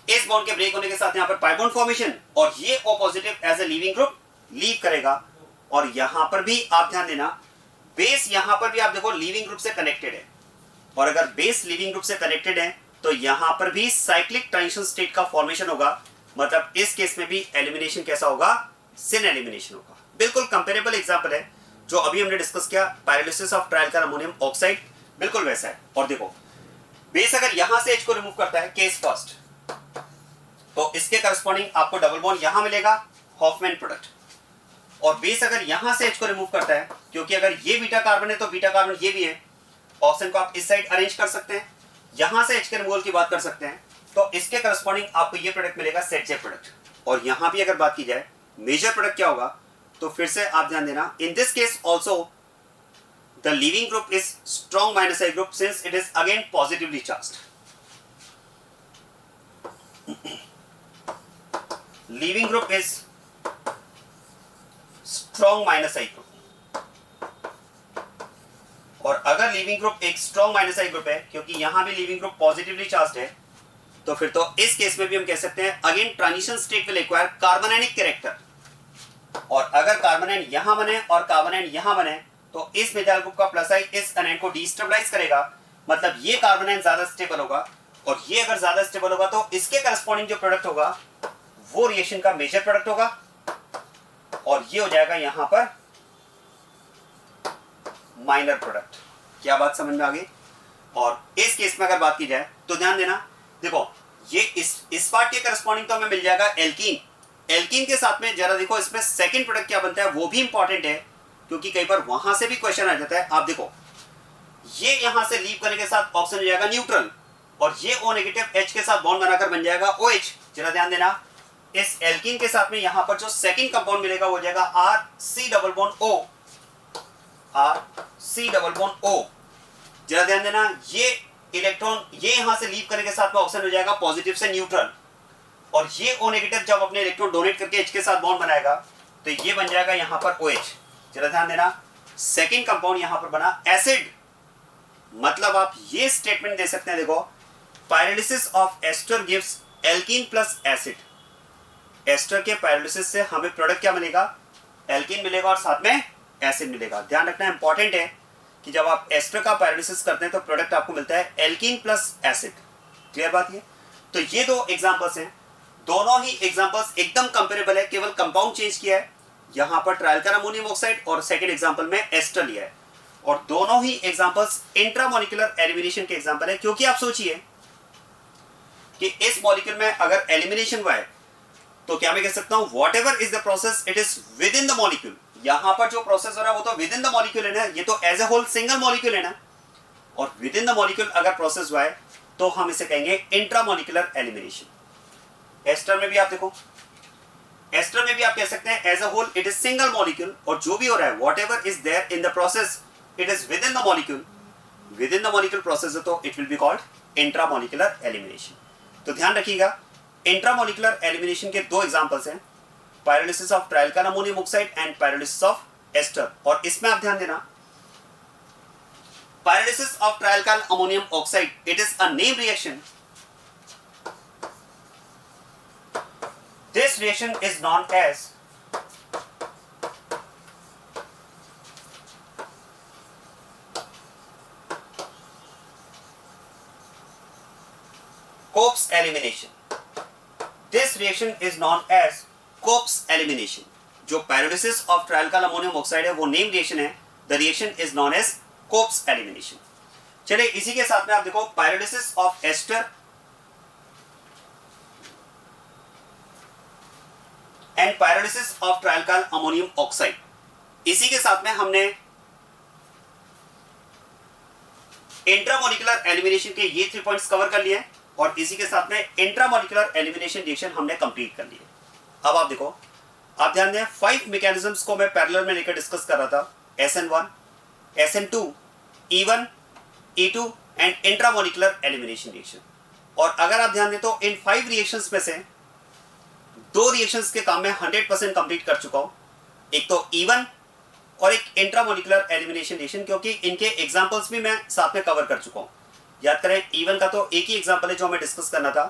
इस बॉन्ड के ब्रेक होने के साथ यहां पर पाई बॉन्ड फॉर्मेशन, और ये O positive as a leaving group leave करेगा। और यहां पर भी आप ध्यान देना बेस यहां पर भी आप देखो लीविंग ग्रुप से कनेक्टेड है, और अगर बेस लीविंग ग्रुप से कनेक्टेड है तो यहां पर भी साइक्लिक ट्रांजिशन स्टेट का फॉर्मेशन होगा। मतलब इस केस में भी एलिमिनेशन कैसा होगा? सिन एलिमिनेशन होगा। बिल्कुल कंपेरेबल एग्जांपल है जो अभी हमने डिस्कस किया pyrolysis of trialkyl ammonium oxide, बिल्कुल वैसा है। और देखो बेस अगर यहां से H को रिमूव करता है, केस फर्स्ट, तो इसके करस्पॉन्डिंग आपको डबल बॉन्ड यहां मिलेगा, हॉफमैन प्रोडक्ट। और बेस अगर यहां से H को रिमूव करता है, क्योंकि अगर ये बीटा कार्बन है तो बीटा कार्बन ये भी है, ऑप्शन को आप इस साइड अरेंज कर सकते हैं, यहां से H के रिमूवल की बात कर सकते हैं, तो इसके करस्पॉन्डिंग आपको ये प्रोडक्ट मिलेगा, सेट जे प्रोडक्ट। और यहां भी अगर बात की जाए मेजर प्रोडक्ट क्या होगा, तो फिर से आप ध्यान देना, in this case also the leaving group is strong minus I group since it is again positively charged. Leaving group is strong minus I group, और अगर लीविंग ग्रुप एक स्ट्रॉन्ग माइनस आई ग्रुप है, क्योंकि यहां भी leaving group positively charged है, तो फिर तो इस केस में भी हम कह सकते हैं again transition state will acquire carbanionic character. और अगर कार्बन एंड यहां बने और कार्बन एंड यहां बने, तो इस मिथाइल ग्रुप का प्लस आई इस एनाइन को डिस्टेबलाइज करेगा, मतलब ये कार्बन एंड ज्यादा स्टेबल होगा, और ये अगर ज्यादा स्टेबल होगा तो इसके करस्पॉन्डिंग जो प्रोडक्ट होगा वो रिएक्शन का मेजर प्रोडक्ट होगा, और ये हो जाएगा यहां पर माइनर प्रोडक्ट। क्या बात समझ में आ गई? और इस केस में अगर बात की जाए तो ध्यान देना, देखो ये इस पार्ट के करस्पॉन्डिंग तो हमें मिल जाएगा एल्कीन। एल्कीन के साथ में जरा देखो इसमें सेकंड प्रोडक्ट क्या बनता है, वो भी इंपॉर्टेंट है, क्योंकि कई बार वहां से भी क्वेश्चन आ जाता है। आप देखो ये यहां से लीव करने के साथ ऑप्शन हो जाएगा न्यूट्रल, और ये O नेगेटिव H के साथ बॉन्ड बनाकर बन जाएगा OH। जरा ध्यान देना, इस एल्कीन के साथ में यहां पर जो सेकंड कंपाउंड मिलेगा वो हो जाएगा RC double bond O, RC double bond O। जरा ध्यान देना, ये इलेक्ट्रॉन ये यहां से लीव करने के साथ में ऑप्शन हो जाएगा पॉजिटिव से न्यूट्रल, और ये O नेगेटिव जब अपने इलेक्ट्रॉन डोनेट करके H के साथ बॉन्ड बनाएगा तो ये बन जाएगा यहां पर OH। जरा ध्यान देना, सेकंड कंपाउंड यहां पर बना एसिड, मतलब आप ये स्टेटमेंट दे सकते हैं, देखो pyrolysis of ester gives alkene plus acid. Ester के पायरोलिसिस से हमें प्रोडक्ट क्या मिलेगा, एल्कीन मिलेगा और साथ में एसिड मिलेगा। ध्यान रखना इंपॉर्टेंट है कि जब आप एस्टर का पायरोलिसिस करते हैं तो प्रोडक्ट आपको मिलता है एल्कीन प्लस एसिड। क्लियर बात ये? तो ये दो एग्जांपल्स हैं, दोनों ही एग्जांपल्स एकदम कंपेरेबल है, केवल कंपाउंड चेंज किया है, यहां पर ट्रायल का अमोनियम ऑक्साइड और सेकंड एग्जांपल में एस्टर लिया है, और दोनों ही एग्जांपल्स इंट्रामोलिकुलर एलिमिनेशन के एग्जांपल है। क्योंकि आप सोचिए कि इस मॉलिक्यूल में अगर एलिमिनेशन हुआ है तो क्या मैं कह सकता हूं whatever is the process it is within the molecule. यहां पर जो प्रोसेस हो रहा है वो तो विद इन द मॉलिक्यूल है ना, ये तो as a whole single molecule है ना, और विद इन द मॉलिक्यूल अगर प्रोसेस हुआ है तो हम इसे कहेंगे इंट्रामोलिकुलर एलिमिनेशन। एस्टर में भी आप देखो, एस्टर में भी आप कह सकते हैं as a whole it is single molecule, और जो भी हो रहा है whatever is there in the process it is within the molecule, within the molecule process है तो it will be called intramolecular elimination. तो ध्यान रखिएगा, इंट्रामोलिकुलर एलिमिनेशन के दो एग्जांपल्स हैं, pyrolysis of trialkyl ammonium oxide and pyrolysis of ester. और इसमें आप ध्यान देना, pyrolysis of trialkyl ammonium oxide it is a name reaction, this reaction is known as Cope's elimination. This reaction is known as Cope's elimination. जो pyrolysis of trialkyl ammonium oxide है वो name reaction है, the reaction is known as Cope's elimination. चलिए इसी के साथ में आप देखो pyrolysis of ester and pyrolysis of trialkyl ammonium oxide. इसी के साथ में हमने इंट्रामोलिकुलर एलिमिनेशन के ये 3 पॉइंट्स कवर कर लिए, और इसी के साथ में इंट्रामोलिकुलर एलिमिनेशन रिएक्शन हमने कंप्लीट कर लिए। अब आप देखो, आप ध्यान दें, 5 मैकेनिज्म्स को मैं पैरेलल में लेकर डिस्कस कर रहा था, SN1, SN2, E1, E2 and intramolecular elimination reaction. और अगर आप ध्यान दें तो इन 5 रिएक्शंस में से 2 रिएक्शंस के काम में 100% कंप्लीट कर चुका हूं, एक तो E1 और एक इंट्रामोलिकुलर एलिमिनेशन रिएक्शन, क्योंकि इनके एग्जांपल्स भी मैं साथ में कवर कर चुका हूं। याद करें, E1 का तो एक ही एग्जांपल है जो हमें डिस्कस करना था,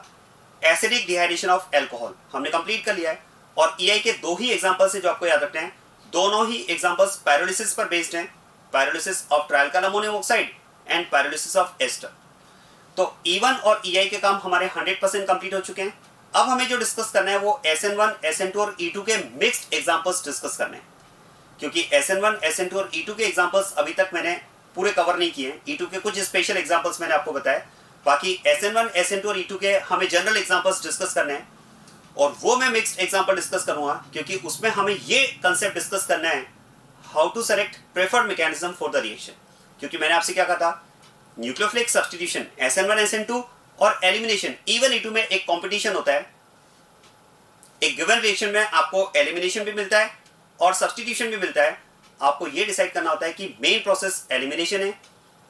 एसिडिक डिहाइड्रेशन ऑफ अल्कोहल, हमने कंप्लीट कर लिया है। और EI के 2 ही एग्जांपल्स हैं जो आपको याद रखने हैं, दोनों ही एग्जांपल्स पायरोलिसिस पर बेस्ड हैं, pyrolysis of trialkyl ammonium oxide and pyrolysis of ester. तो E1 और EI के काम हमारे 100% कंप्लीट हो चुके हैं। अब हमें जो डिस्कस करना है वो SN1, SN2 और E2 के मिक्स्ड एग्जांपल्स डिस्कस करने हैं, क्योंकि SN1, SN2 और E2 के एग्जांपल्स अभी तक मैंने पूरे कवर नहीं किए हैं। E2 के कुछ स्पेशल एग्जांपल्स मैंने आपको बताए, बाकी SN1, SN2 और E2 के हमें जनरल एग्जांपल्स डिस्कस करने हैं, और वो मैं मिक्स्ड एग्जांपल डिस्कस करूंगा, क्योंकि उसमें हमें ये कंसेप्ट डिस्कस करना है how to select preferred mechanism for the reaction. क्योंकि मैंने आपसे क्या कहा था, न्यूक्लियोफिलिक सब्स्टिट्यूशन SN1, SN2 और एलिमिनेशन E1, E2 में एक कॉम्पिटिशन होता है। एक गिवन रिएक्शन में आपको एलिमिनेशन भी मिलता है और सब्स्टिट्यूशन भी मिलता है। आपको ये डिसाइड करना होता है कि मेन प्रोसेस एलिमिनेशन है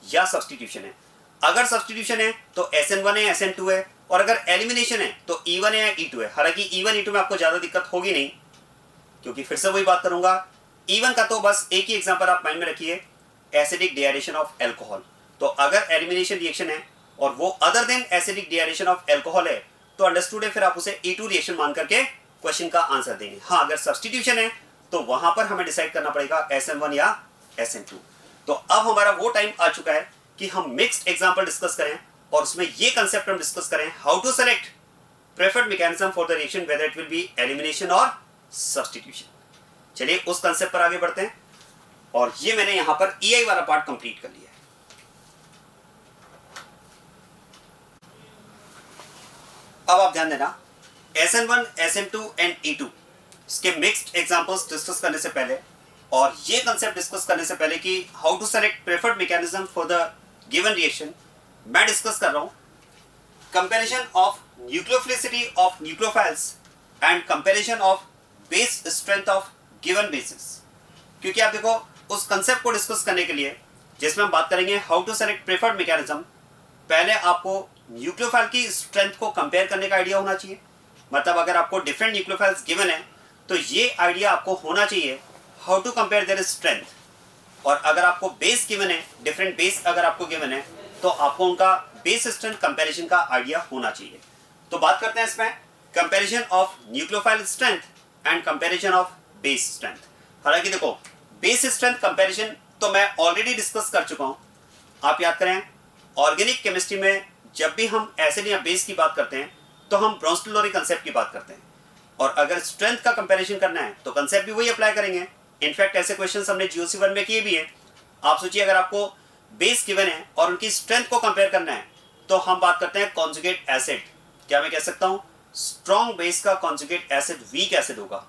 या सब्स्टिट्यूशन है। अगर सब्स्टिट्यूशन है तो SN1 है, SN2 है, और अगर एलिमिनेशन है तो E1 है या E2 है। हालांकि E1, E2 में आपको ज्यादा दिक्कत होगी नहीं, क्योंकि फिर से वही बात करूंगा, E1 का तो बस एक ही एग्जांपल आप माइंड में रखिए, एसिडिक डिहाइड्रेशन ऑफ एल्कोहल। तो अगर एलिमिनेशन रिएक्शन है और वो other than acidic dehydration of alcohol है तो अंडरस्टूड है, फिर आप उसे E2 रिएक्शन मान करके क्वेश्चन का आंसर देंगे। हाँ, अगर सब्स्टिट्यूशन है तो वहां पर हमें डिसाइड करना पड़ेगा SN1 या SN2। तो अब हमारा वो टाइम आ चुका है कि हम मिक्स्ड एग्जांपल डिस्कस करें और उसमें ये कंसेप्ट हम डिस्कस करें, how to select preferred mechanism for the reaction whether it will be elimination और सब्स्टिट्यूशन। चलिए उस कंसेप्ट पर आगे बढ़ते हैं, और ये मैंने यहां पर EI वाला पार्ट कंप्लीट कर लिया है। अब आप ध्यान देना, SN1, SN2 एंड E2 इसके मिक्स्ड एग्जांपल्स डिस्कस करने से पहले और ये कंसेप्ट डिस्कस करने से पहले कि how to select preferred mechanism for the given reaction, मैं डिस्कस कर रहा हूं comparison of nucleophilicity of nucleophiles and comparison of base strength of given bases. क्योंकि आप देखो, उस कंसेप्ट को डिस्कस करने के लिए जिसमें हम बात करेंगे how to select preferred mechanism, पहले आपको न्यूक्लियोफाइल की स्ट्रेंथ को कंपेयर करने का आइडिया होना चाहिए। मतलब अगर आपको डिफरेंट न्यूक्लियोफाइल्स गिवन है तो ये आइडिया आपको होना चाहिए how to compare their strength. और अगर आपको बेस गिवन है, डिफरेंट बेस अगर आपको गिवन है, तो आपको उनका बेस स्ट्रेंथ कंपैरिजन का आइडिया होना चाहिए। तो बात करते हैं इसमें comparison of nucleophile strength and comparison of base strength. हालांकि देखो, बेस स्ट्रेंथ कंपैरिजन तो मैं ऑलरेडी डिस्कस कर चुका हूं। आप याद करें, ऑर्गेनिक केमिस्ट्री में जब भी हम एसिड या बेस की बात करते हैं तो हम ब्रोंस-टेलॉरी कंसेप्ट की बात करते हैं, और अगर स्ट्रेंथ का कंपैरिजन करना है तो कंसेप्ट भी वही अप्लाई करेंगे। इनफैक्ट ऐसे क्वेश्चंस हमने GOC1 में किए भी हैं। आप सोचिए, अगर आपको बेस गिवन है और उनकी स्ट्रेंथ को कंपेयर करना है तो हम बात करते हैं कॉन्जुगेट एसिड। क्या मैं कह सकता हूं, स्ट्रॉन्ग बेस का कॉन्जुगेट एसिड वीक एसिड होगा,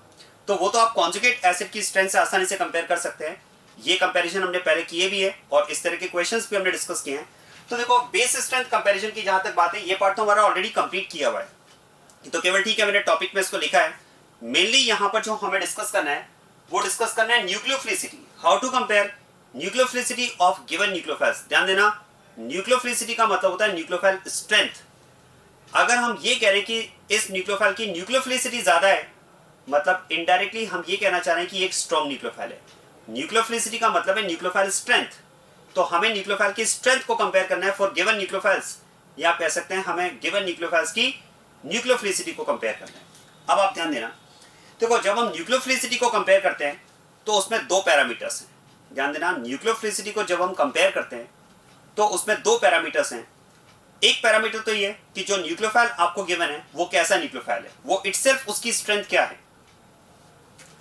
तो वो तो आप कॉन्जुगेट एसिड की स्ट्रेंथ से आसानी से कंपेयर कर सकते हैं। ये कंपैरिजन हमने पहले किए भी है और इस तरह के क्वेश्चंस भी हमने डिस्कस किए हैं। तो देखो, बेस स्ट्रेंथ कंपैरिजन की जहां तक बात है, ये पार्ट तो हमारा ऑलरेडी कंप्लीट किया हुआ है। तो केवल ठीक है, मैंने टॉपिक में इसको लिखा है। मेनली यहां पर जो हमें डिस्कस करना है वो डिस्कस करना है nucleophilicity, how to compare nucleophilicity of given nucleophiles. ध्यान देना, न्यूक्लियोफिलिसिटी का मतलब होता है न्यूक्लियोफाइल स्ट्रेंथ। अगर हम ये कह रहे हैं कि इस न्यूक्लियोफाइल की न्यूक्लियोफिलिसिटी ज्यादा है, मतलब इनडायरेक्टली हम ये कहना चाह रहे हैं कि एक स्ट्रॉन्ग न्यूक्लियोफाइल है। न्यूक्लियोफिलिसिटी का मतलब है न्यूक्लियोफाइल स्ट्रेंथ। तो हमें न्यूक्लियोफाइल की स्ट्रेंथ को कंपेयर करना है फॉर गिवन न्यूक्लियोफाइल्स, या आप कह सकते हैं हमें गिवन न्यूक्लियोफाइल्स की न्यूक्लियोफिलिसिटी को कंपेयर करना है। अब आप ध्यान देना, देखो, जब हम न्यूक्लियोफिलिसिटी को कंपेयर करते हैं तो उसमें दो पैरामीटर्स हैं। ध्यान देना, न्यूक्लियोफिलिसिटी को जब हम कंपेयर करते हैं तो उसमें दो पैरामीटर्स हैं। एक पैरामीटर तो ये कि जो न्यूक्लियोफाइल आपको गिवन है वो कैसा न्यूक्लियोफाइल है, वो इटसेल्फ उसकी स्ट्रेंथ क्या है।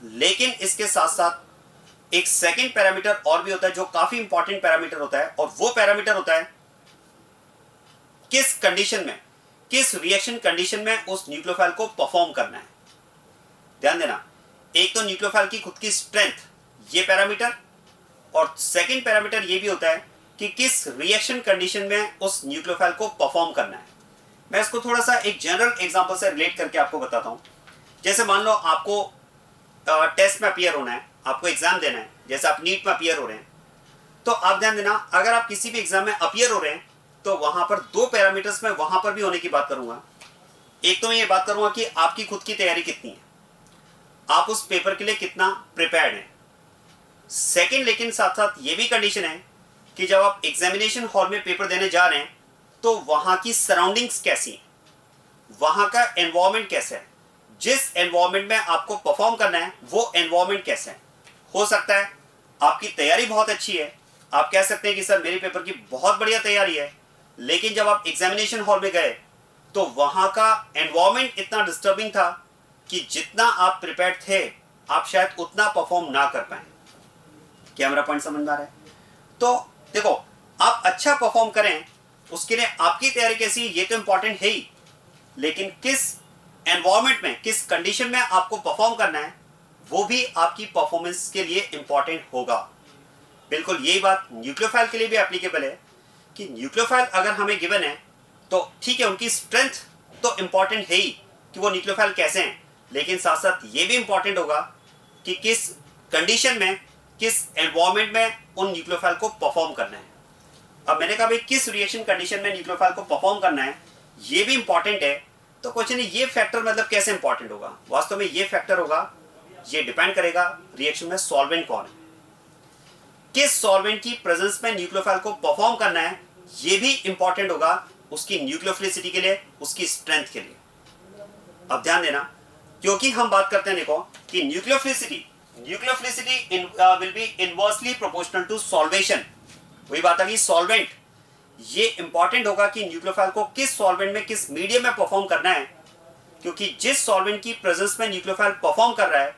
लेकिन इसके साथ साथ एक सेकंड पैरामीटर और भी होता है जो काफी इंपॉर्टेंट पैरामीटर होता है, और वो पैरामीटर होता है किस कंडीशन में, किस रिएक्शन कंडीशन में उस न्यूक्लियोफाइल को परफॉर्म करना है। ध्यान देना, एक तो न्यूक्लियोफाइल की खुद की स्ट्रेंथ, ये पैरामीटर, और सेकंड पैरामीटर ये भी होता है कि किस रिएक्शन कंडीशन में उस न्यूक्लियोफाइल को परफॉर्म करना है। मैं इसको थोड़ा सा एक जनरल एग्जांपल से रिलेट करके आपको बताता हूं। जैसे मान लो आपको टेस्ट में अपीयर होना है, आपको एग्जाम देना है, जैसे आप नीट में अपीयर हो रहे हैं, तो आप ध्यान देना, अगर आप किसी भी एग्जाम में अपीयर हो रहे हैं तो वहां पर दो पैरामीटर्स में वहां पर भी होने की बात करूंगा। एक तो मैं ये बात करूंगा कि आपकी खुद की तैयारी कितनी है, आप उस पेपर के लिए कितना प्रिपेयर्ड हैं। सेकंड, लेकिन साथ साथ ये भी कंडीशन है कि जब आप एग्जामिनेशन हॉल में पेपर देने जा रहे हैं तो वहां की सराउंडिंग्स कैसी हैं, वहां का एनवायरनमेंट कैसा है, जिस एनवायरनमेंट में आपको परफॉर्म करना है वो एनवायरनमेंट कैसा है। हो सकता है आपकी तैयारी बहुत अच्छी है, आप कह सकते हैं कि सर मेरे पेपर की बहुत बढ़िया तैयारी है, लेकिन जब आप एग्जामिनेशन हॉल में गए तो वहां का एनवायरनमेंट इतना डिस्टर्बिंग था कि जितना आप प्रिपेयर्ड थे आप शायद उतना परफॉर्म ना कर पाए। क्या मेरा पॉइंट समझ में आ रहा है? तो देखो, आप अच्छा परफॉर्म करें उसके लिए आपकी तैयारी कैसी है ये तो इंपॉर्टेंट है ही, लेकिन किस एनवायरमेंट में, किस कंडीशन में आपको परफॉर्म करना है वो भी आपकी परफॉर्मेंस के लिए इंपॉर्टेंट होगा। बिल्कुल यही बात न्यूक्लियोफाइल के लिए भी एप्लीकेबल है कि न्यूक्लियोफाइल अगर हमें गिवन है तो ठीक है, उनकी स्ट्रेंथ तो इंपॉर्टेंट है ही कि वो न्यूक्लियोफाइल कैसे हैं, लेकिन साथ साथ ये भी इंपॉर्टेंट होगा कि किस कंडीशन में, किस एनवायरमेंट में उन न्यूक्लियोफाइल को परफॉर्म करना है। अब मैंने कहा भाई किस रिएक्शन कंडीशन में न्यूक्लियोफाइल को परफॉर्म करना है ये भी इंपॉर्टेंट है। तो क्वेश्चन है ये फैक्टर मतलब कैसे इंपॉर्टेंट होगा? वास्तव में ये फैक्टर होगा, ये डिपेंड करेगा रिएक्शन में सॉल्वेंट कौन है, किस सॉल्वेंट की प्रेजेंस में न्यूक्लियोफाइल को परफॉर्म करना है, ये भी इंपॉर्टेंट होगा उसकी न्यूक्लियोफिलिसिटी के लिए, उसकी स्ट्रेंथ के लिए। अब ध्यान देना, क्योंकि हम बात करते हैं देखो कि nucleophilicity will be inversely proportional to solvation. वही बात है कि सॉल्वेंट, ये इंपॉर्टेंट होगा कि न्यूक्लियोफाइल को किस सॉल्वेंट में, किस मीडियम में परफॉर्म करना है, क्योंकि जिस सॉल्वेंट की प्रेजेंस में न्यूक्लियोफाइल परफॉर्म कर रहा है,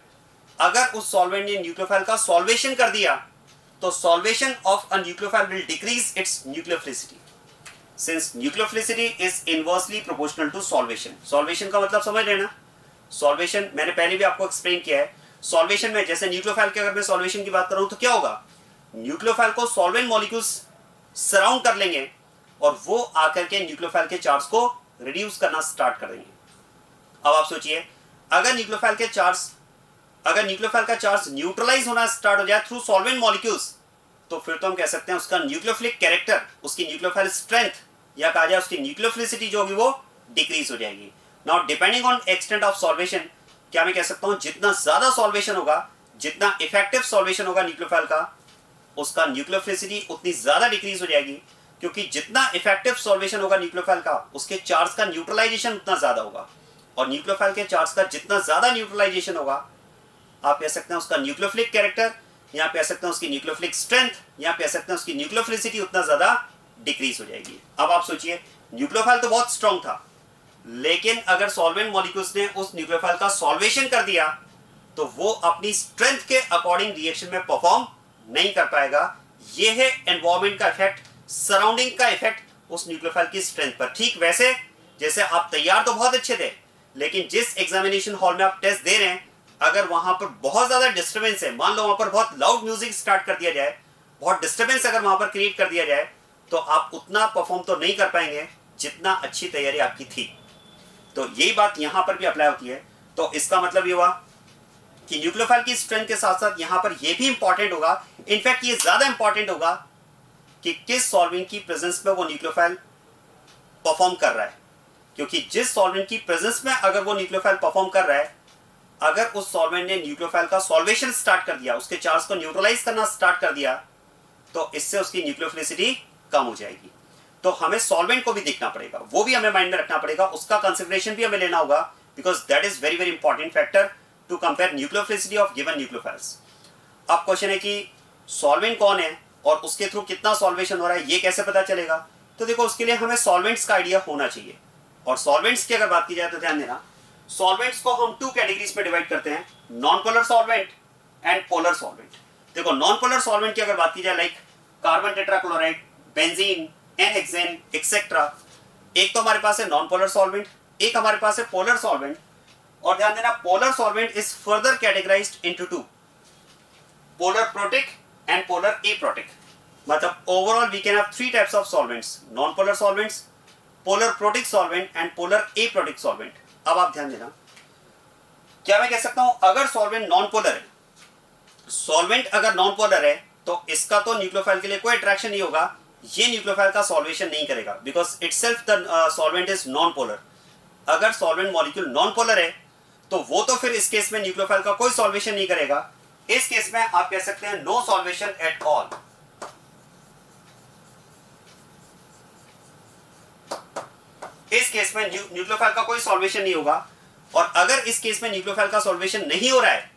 अगर उस सॉल्वेंट ने न्यूक्लियोफाइल का सॉल्वेशन कर दिया तो solvation of a nucleophile will decrease its nucleophilicity, since nucleophilicity is inversely proportional to solvation. Solvation का मतलब समझ रहे ना? सॉल्वेशन मैंने पहले भी आपको एक्सप्लेन किया है। सॉल्वेशन में जैसे न्यूक्लियोफाइल के अगर मैं सॉल्वेशन की बात कर रहा हूं तो क्या होगा, न्यूक्लियोफाइल को सॉल्वेंट मॉलिक्यूल्स सराउंड कर लेंगे और वो आकर के न्यूक्लियोफाइल के चार्ज को रिड्यूस करना स्टार्ट कर देंगे। अब आप सोचिए, अगर न्यूक्लियोफाइल का चार्ज न्यूट्रलाइज होना स्टार्ट हो जाए थ्रू सॉल्वेंट मॉलिक्यूल्स, तो फिर तो हम कह सकते हैं उसका न्यूक्लियोफिलिक कैरेक्टर, उसकी न्यूक्लियोफाइल स्ट्रेंथ या कहा जाए उसकी न्यूक्लियोफिलिसिटी जो होगी वो डिक्रीज हो जाएगी। Now depending on extent of solvation, क्या मैं कह सकता हूं जितना ज्यादा सॉल्वेशन होगा, जितना इफेक्टिव सॉल्वेशन होगा न्यूक्लियोफाइल का, उसका न्यूक्लियोफिलिसिटी उतनी ज्यादा डिक्रीज हो जाएगी, क्योंकि जितना इफेक्टिव सॉल्वेशन होगा न्यूक्लियोफाइल का, उसके चार्ज का न्यूट्रलाइजेशन उतना ज्यादा होगा, और न्यूक्लियोफाइल के चार्ज का जितना ज्यादा न्यूट्रलाइजेशन होगा, आप कह सकते हैं उसका न्यूक्लियोफिलिक कैरेक्टर, यहाँ कह सकते हैं उसकी न्यूक्लियोफिलिक स्ट्रेंथ, यहाँ कह सकते हैं उसकी न्यूक्लियोफिलिसिटी उतना ज्यादा डिक्रीज हो जाएगी। अब आप सोचिए, न्यूक्लियोफाइल तो बहुत स्ट्रॉन्ग था, लेकिन अगर सॉल्वेंट मॉलिक्यूल्स ने उस न्यूक्लियोफाइल का सॉल्वेशन कर दिया तो वो अपनी स्ट्रेंथ के अकॉर्डिंग रिएक्शन में परफॉर्म नहीं कर पाएगा। ये है एनवायरमेंट का इफेक्ट, सराउंडिंग का इफेक्ट उस न्यूक्लियोफाइल की स्ट्रेंथ पर। ठीक वैसे जैसे आप तैयार तो बहुत अच्छे थे, लेकिन जिस एग्जामिनेशन हॉल में आप टेस्ट दे रहे हैं, अगर वहां पर बहुत ज्यादा डिस्टर्बेंस है, मान लो वहां पर बहुत लाउड म्यूजिक स्टार्ट कर दिया जाए, बहुत डिस्टर्बेंस अगर वहां पर क्रिएट कर दिया जाए, तो आप उतना परफॉर्म तो नहीं कर पाएंगे जितना अच्छी तैयारी आपकी थी। तो यही बात यहां पर भी अप्लाई होती है। तो इसका मतलब ये हुआ कि न्यूक्लियोफाइल की स्ट्रेंथ के साथ साथ यहां पर यह भी इंपॉर्टेंट होगा, इनफैक्ट ये ज्यादा इंपॉर्टेंट होगा कि किस सॉल्वेंट की प्रेजेंस में वो न्यूक्लियोफाइल परफॉर्म कर रहा है, क्योंकि जिस सॉल्वेंट की प्रेजेंस में अगर वो न्यूक्लियोफाइल परफॉर्म कर रहा है, अगर उस सॉल्वेंट ने न्यूक्लियोफाइल का सॉल्वेशन स्टार्ट कर दिया, उसके चार्ज को न्यूट्रलाइज करना स्टार्ट कर दिया, तो इससे उसकी न्यूक्लियोफिलिसिटी कम हो जाएगी। तो हमें सॉल्वेंट को भी देखना पड़ेगा, वो भी हमें माइंड में रखना पड़ेगा, उसका कंसिडरेशन भी हमें लेना होगा, because that is very very important factor to compare nucleophilicity of given nucleophiles. अब क्वेश्चन है कि सॉल्वेंट कौन है और उसके थ्रू कितना सॉल्वेशन हो रहा है, ये कैसे पता चलेगा? तो देखो, उसके लिए हमें सॉल्वेंट्स का आइडिया होना चाहिए। और सॉल्वेंट्स की अगर बात की जाए तो ध्यान देना, सॉल्वेंट्स को हम 2 कैटेगरीज में डिवाइड करते हैं, non polar solvent and polar solvent. देखो, नॉन पोलर सॉल्वेंट की अगर बात की जाए, like carbon tetrachloride, benzene, N-hexane etcetera, एक तो हमारे पास है नॉन पोलर सॉल्वेंट, एक हमारे पास है पोलर सॉल्वेंट। और ध्यान देना, polar solvent is further categorised into 2, polar protic and polar aprotic. मतलब overall we can have 3 types of solvents, non polar solvents, polar protic solvent and polar aprotic solvent. अब आप ध्यान देना, क्या मैं कह सकता हूं अगर सॉल्वेंट नॉन पोलर है, सॉल्वेंट अगर नॉन पोलर है तो इसका तो न्यूक्लियोफाइल के लिए कोई अट्रैक्शन नहीं होगा, ये न्यूक्लियोफाइल का सॉल्वेशन नहीं करेगा, because itself the solvent is non polar. अगर सॉल्वेंट मॉलिक्यूल नॉन पोलर है तो वो तो फिर इस केस में न्यूक्लियोफाइल का कोई सॉल्वेशन नहीं करेगा। इस केस में आप कह सकते हैं नो सॉल्वेशन एट ऑल। इस केस में न्यूक्लियोफाइल का कोई सॉल्वेशन नहीं होगा। और अगर इस केस में न्यूक्लियोफाइल का सॉल्वेशन नहीं हो रहा है,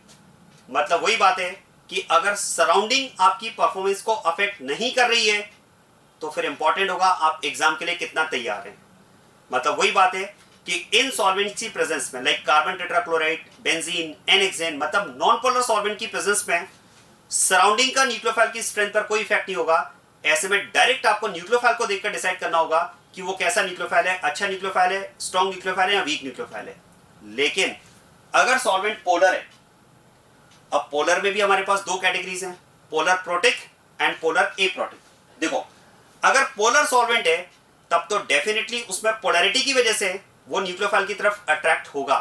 मतलब वही बात है कि अगर सराउंडिंग आपकी परफॉर्मेंस को अफेक्ट नहीं कर रही है, तो फिर इंपॉर्टेंट होगा आप एग्जाम के लिए कितना तैयार हैं। मतलब वही बात है कि इन सॉल्वेंट्स की प्रेजेंस में, like carbon tetrachloride, benzene, N-hexane, मतलब नॉन पोलर सॉल्वेंट की प्रेजेंस में सराउंडिंग का न्यूक्लियोफाइल की स्ट्रेंथ पर कोई इफेक्ट नहीं होगा, ऐसे में डायरेक्ट आपको न्यूक्लियोफाइल को देखकर डिसाइड करना होगा कि वो कैसा न्यूक्लियोफाइल है, अच्छा न्यूक्लियोफाइल है, स्ट्रॉन्ग न्यूक्लियोफाइल है या वीक न्यूक्लियोफाइल है। लेकिन अगर सॉल्वेंट पोलर है, अब पोलर में भी हमारे पास दो कैटेगरीज हैं, polar protic and polar aprotic. देखो अगर पोलर सॉल्वेंट है तब तो डेफिनेटली उसमें पोलैरिटी की वजह से वो न्यूक्लियोफाइल की तरफ अट्रैक्ट होगा,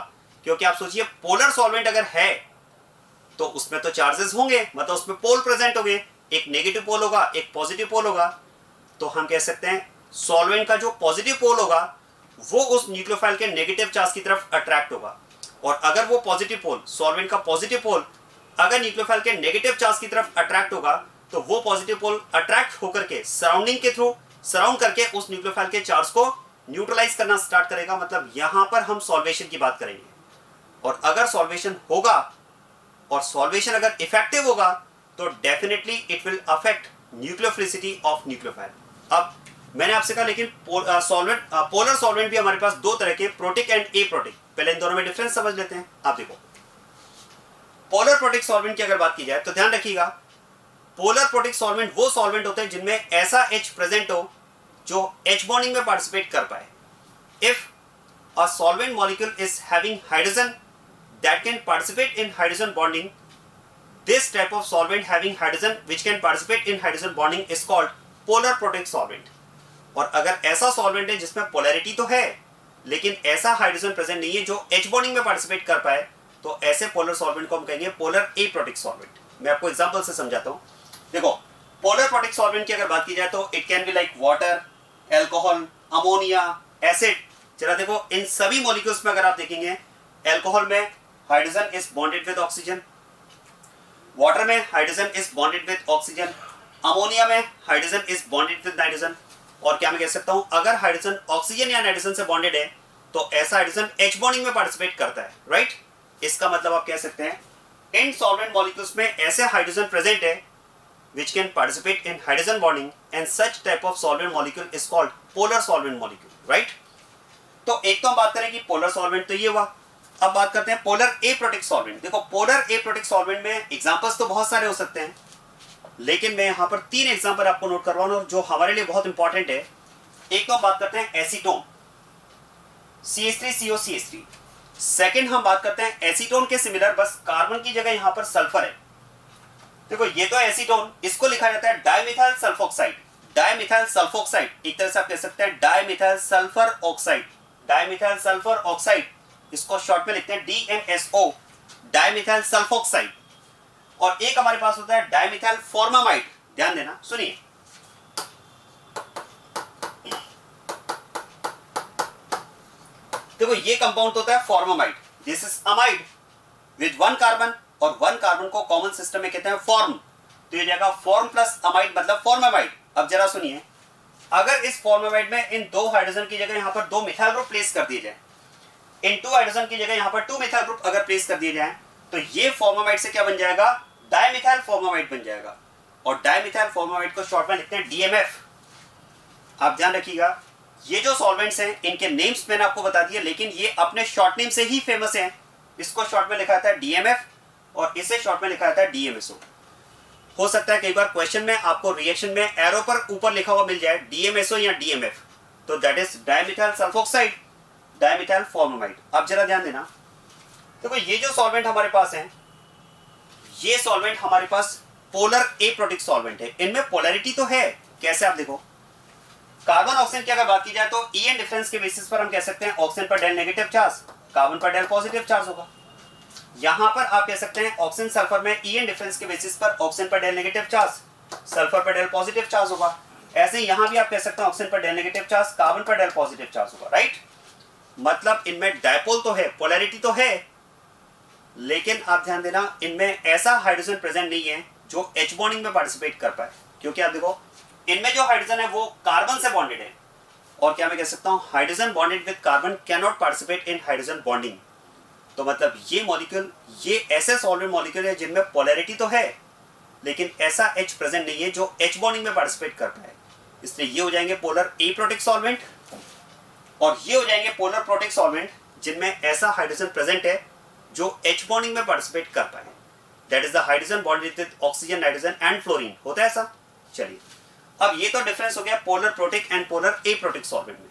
क्योंकि आप सोचिए पोलर सॉल्वेंट अगर है तो उसमें तो चार्जेस होंगे, मतलब उसमें पोल प्रेजेंट होंगे, एक नेगेटिव पोल होगा, एक पॉजिटिव पोल होगा। तो हम कह सकते हैं सॉल्वेंट का जो पॉजिटिव पोल होगा वो उस न्यूक्लियोफाइल के नेगेटिव चार्ज की तरफ अट्रैक्ट होगा, और अगर वो पॉजिटिव पोल, सॉल्वेंट का पॉजिटिव पोल अगर न्यूक्लियोफाइल के नेगेटिव चार्ज की तरफ अट्रैक्ट होगा तो वो पॉजिटिव पोल अट्रैक्ट होकर के सराउंडिंग के थ्रू सराउंड करके उस न्यूक्लियोफाइल के चार्ज को न्यूट्रलाइज करना स्टार्ट करेगा। मतलब यहां पर हम सॉल्वेशन की बात करेंगे, और अगर सॉल्वेशन होगा और सॉल्वेशन अगर इफेक्टिव होगा तो definitely it will affect nucleophilicity of nucleophile. अब मैंने आपसे कहा लेकिन पोलर सॉल्वेंट भी हमारे पास दो तरह के, प्रोटिक एंड एप्रोटिक। पहले इन दोनों में डिफरेंस समझ लेते हैं। आप देखो पोलर प्रोटिक सॉल्वेंट की अगर बात की जाए तो ध्यान रखिएगा, पोलर प्रोटिक सॉल्वेंट वो सॉल्वेंट होते हैं जिनमें ऐसा H प्रेजेंट हो जो H बॉन्डिंग में पार्टिसिपेट कर पाए। If a solvent molecule is having hydrogen that can participate in hydrogen bonding, this type of solvent having hydrogen which can participate in hydrogen bonding is called polar protic solvent। और अगर ऐसा solvent है जिसमें polarity तो है लेकिन ऐसा hydrogen present नहीं है जो H बॉन्डिंग में पार्टिसिपेट कर पाए, तो ऐसे पोलर सॉल्वेंट को हम कहेंगे पोलर एप्रोटिक सॉल्वेंट। मैं आपको एग्जांपल से समझाता हूं। देखो पोलर प्रोटिक सॉल्वेंट की अगर बात की जाए तो it can be like water, alcohol, ammonia, acid. जरा देखो इन सभी मॉलिक्यूल्स में अगर आप देखेंगे, एल्कोहल में hydrogen is bonded with oxygen, water में hydrogen is bonded with oxygen, ammonia में hydrogen is bonded with nitrogen. और क्या मैं कह सकता हूं, अगर हाइड्रोजन ऑक्सीजन या नाइट्रोजन से बॉन्डेड है तो ऐसा हाइड्रोजन H बॉन्डिंग में पार्टिसिपेट करता है, राइट। इसका मतलब आप कह सकते हैं इन सॉल्वेंट मॉलिक्यूल्स में ऐसे हाइड्रोजन प्रेजेंट है which can participate in hydrogen bonding, and such type of solvent molecule is called polar solvent molecule, right। तो एक तो हम बात करें कि पोलर सॉल्वेंट तो ये हुआ। अब बात करते हैं पोलर एप्रोटिक सॉल्वेंट। देखो पोलर एप्रोटिक सॉल्वेंट में एग्जांपल्स तो बहुत सारे हो सकते हैं, लेकिन मैं यहां पर 3 एग्जांपल आपको नोट करवा रहा हूं जो हमारे लिए बहुत इंपॉर्टेंट है। एक तो हम बात करते हैं एसीटोन, CH3COCH3। सेकंड हम बात करते हैं एसीटोन के सिमिलर, बस कार्बन की जगह यहां पर सल्फर है। देखो ये तो एसीटोन, इसको लिखा जाता है डाइमिथाइल सल्फोक्साइड। डाइमिथाइल सल्फोक्साइड एक तरह से आप कह सकते हैं dimethyl sulphur oxide. Dimethyl sulphur oxide, इसको शॉर्ट में लिखते हैं DMSO, डाइमिथाइल सल्फोक्साइड। और एक हमारे पास होता है डाइमिथाइल फॉर्मामाइड। ध्यान देना, सुनिए। देखो ये कंपाउंड होता है formamide. This is amide with 1 carbon, और 1 कार्बन को कॉमन सिस्टम में कहते हैं फॉर्म। तो ये जाएगा फॉर्म प्लस अमाइड मतलब फॉर्मामाइड। अब जरा सुनिए, अगर इस फॉर्मामाइड में इन 2 हाइड्रोजन की जगह यहां पर 2 मिथाइल ग्रुप प्लेस कर दिए जाए, इन 2 हाइड्रोजन की जगह यहां पर 2 मिथाइल ग्रुप अगर प्लेस कर दिए जाए, तो ये फॉर्मामाइड से क्या बन जाएगा, डाइमिथाइल फॉर्मामाइड बन जाएगा। और डाइमिथाइल फॉर्मामाइड को शॉर्ट में लिखते हैं DMF। आप ध्यान रखिएगा, ये जो सॉल्वेंट्स हैं इनके नेम्स मैंने आपको बता दिए, लेकिन ये अपने शॉर्ट नेम से ही फेमस हैं। इसको शॉर्ट में लिखा जाता है DMF और इसे शॉर्ट में लिखा जाता है DMSO। हो सकता है कई बार क्वेश्चन में आपको रिएक्शन में एरो पर ऊपर लिखा हुआ मिल जाए DMSO या DMF, तो that is dimethyl sulphoxide, dimethyl formamide. अब जरा ध्यान देना, देखो ये जो सॉल्वेंट हमारे पास है, ये सॉल्वेंट हमारे पास पोलर एप्रोटिक सॉल्वेंट है। इनमें पोलैरिटी तो है, कैसे आप देखो, कार्बन ऑक्सीजन की अगर बात की जाए तो EN डिफरेंस के बेसिस पर हम कह सकते हैं ऑक्सीजन पर डेल नेगेटिव चार्ज, कार्बन पर डेल पॉजिटिव चार्ज होगा। यहां पर आप कह सकते हैं ऑक्सीजन सल्फर में EN डिफरेंस के बेसिस पर ऑक्सीजन पर डेल नेगेटिव चार्ज, सल्फर पर डेल पॉजिटिव चार्ज होगा। ऐसे यहां भी आप कह सकते हैं ऑक्सीजन पर डेल नेगेटिव चार्ज, कार्बन पर डेल पॉजिटिव चार्ज होगा, राइट। मतलब इनमें डायपोल तो है, पोलैरिटी तो है, लेकिन आप ध्यान देना इनमें ऐसा हाइड्रोजन प्रेजेंट नहीं है जो H बॉन्डिंग में पार्टिसिपेट कर पाए, क्योंकि आप देखो इनमें जो हाइड्रोजन है वो कार्बन से बॉन्डेड है। और क्या मैं कह सकता हूं, hydrogen bonded with carbon can not participate in hydrogen bonding. तो मतलब ये मॉलिक्यूल, ये ऐसे सॉल्वेंट मॉलिक्यूल है जिनमें पोलैरिटी तो है लेकिन ऐसा H प्रेजेंट नहीं है जो H बॉन्डिंग में पार्टिसिपेट कर पाए। इसलिए ये हो जाएंगे पोलर एप्रोटिक सॉल्वेंट, और ये हो जाएंगे पोलर प्रोटिक सॉल्वेंट जिनमें ऐसा हाइड्रोजन प्रेजेंट है जो H बॉन्डिंग में पार्टिसिपेट कर पाए। That is the hydrogen bonded with oxygen, nitrogen and fluorine. होता है ऐसा। चलिए अब ये तो डिफरेंस हो गया polar protic and polar aprotic solvent में।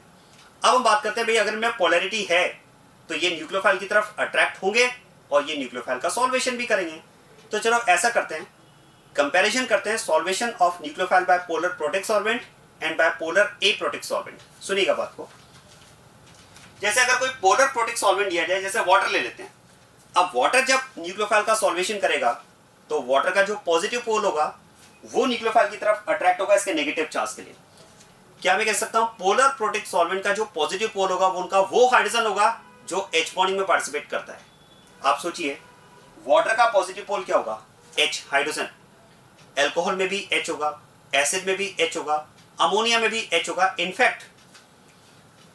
अब हम बात करते हैं भाई अगर में पोलैरिटी है तो ये न्यूक्लियोफाइल की तरफ अट्रैक्ट होंगे और ये न्यूक्लियोफाइल का सॉल्वेशन भी करेंगे। तो चलो ऐसा करते हैं, कंपैरिजन करते हैं solvation of nucleophile by polar protic solvent and by polar aprotic solvent. सुनिएगा बात को, जैसे अगर कोई पोलर प्रोटिक सॉल्वेंट दिया जाए, जैसे वाटर ले लेते हैं। अब वाटर जब न्यूक्लियोफाइल का सॉल्वेशन करेगा तो वाटर का जो पॉजिटिव पोल होगा वो न्यूक्लियोफाइल की तरफ अट्रैक्ट होगा इसके नेगेटिव चार्ज के लिए। क्या मैं कह सकता हूं पोलर प्रोटिक सॉल्वेंट का जो पॉजिटिव पोल होगा वो उनका वो हाइड्रोजन होगा जो H बॉन्डिंग में पार्टिसिपेट करता है। आप सोचिए वाटर का पॉजिटिव पोल क्या होगा, H हाइड्रोजन। एल्कोहल में भी H होगा, एसिड में भी H होगा, अमोनिया में भी H होगा। इनफैक्ट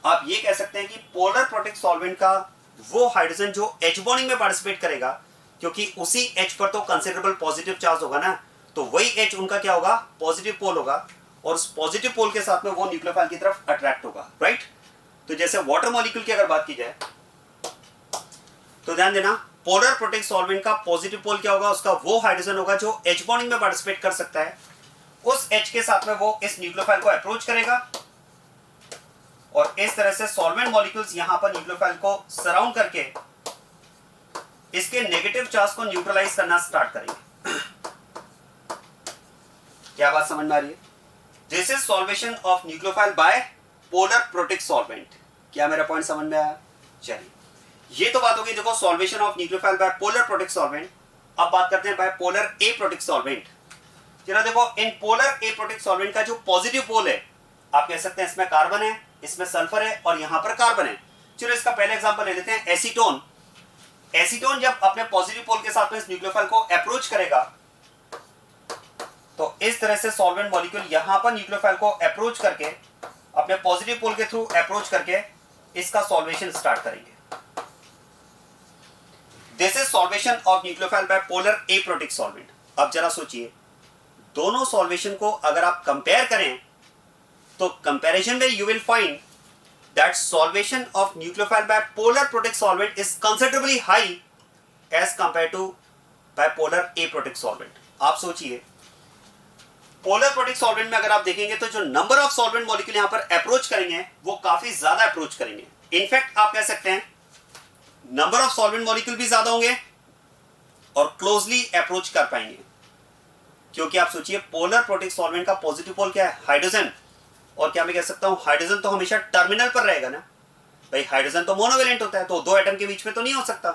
आप ये कह सकते हैं कि पोलर प्रोटिक सॉल्वेंट का वो हाइड्रोजन जो H बॉन्डिंग में पार्टिसिपेट करेगा, क्योंकि उसी H पर तो कंसिडरेबल पॉजिटिव चार्ज होगा ना, तो वही H उनका क्या होगा, पॉजिटिव पोल होगा और उस पॉजिटिव पोल के साथ में वो न्यूक्लियोफाइल की तरफ अट्रैक्ट होगा, राइट। तो जैसे वाटर मॉलिक्यूल की अगर बात की जाए तो ध्यान देना पोलर प्रोटिक सॉल्वेंट का पॉजिटिव पोल क्या होगा, उसका वो हाइड्रोजन होगा जो H बॉन्डिंग में पार्टिसिपेट कर सकता है। उस H के साथ में वो इस न्यूक्लियोफाइल को अप्रोच करेगा और इस तरह से सॉल्वेंट मॉलिक्यूल्स यहां पर न्यूक्लियोफाइल को सराउंड करके इसके नेगेटिव चार्ज को न्यूट्रलाइज करना स्टार्ट करेंगे। क्या बात समझ में आ रही है? This is solvation of nucleophile by polar protic solvent. क्या मेरा पॉइंट समझ में आया? चलिए ये तो बात होगी देखो solvation of nucleophile by polar protic solvent. अब बात करते हैं बाय पोलर एप्रोटिक सॉल्वेंट। जरा देखो इन पोलर एप्रोटिक सॉल्वेंट का जो पॉजिटिव पोल है, आप कह सकते हैं इसमें कार्बन है, इसमें सल्फर है और यहां पर कार्बन है। चलो इसका पहले एग्जांपल ले लेते हैं, एसीटोन। एसीटोन जब अपने पॉजिटिव पोल के साथ में इस न्यूक्लियोफाइल को अप्रोच करेगा तो इस तरह से सॉल्वेंट मॉलिक्यूल यहां पर न्यूक्लियोफाइल को अप्रोच करके अपने पॉजिटिव पोल के थ्रू अप्रोच करके इसका सॉल्वेशन स्टार्ट करेंगे। This is solvation of nucleophile by polar aprotic solvent. अब जरा सोचिए दोनों सॉल्वेशन को अगर आप कंपेयर करें तो कंपैरिजन में you will find that solvation of nucleophile by polar protic solvent is considerably high as compare to by polar aprotic solvent. आप सोचिए पोलर प्रोटिक सॉल्वेंट में अगर आप देखेंगे तो जो नंबर ऑफ सॉल्वेंट मॉलिक्यूल यहां पर अप्रोच करेंगे वो काफी ज्यादा अप्रोच करेंगे। इनफैक्ट आप कह सकते हैं नंबर ऑफ सॉल्वेंट मॉलिक्यूल भी ज्यादा होंगे और क्लोजली अप्रोच कर पाएंगे, क्योंकि आप सोचिए पोलर प्रोटिक सॉल्वेंट का पॉजिटिव पोल क्या है, हाइड्रोजन। और क्या मैं कह सकता हूं हाइड्रोजन तो हमेशा टर्मिनल पर रहेगा ना भाई, हाइड्रोजन तो मोनोवेलेंट होता है तो दो एटम के बीच में तो नहीं हो सकता।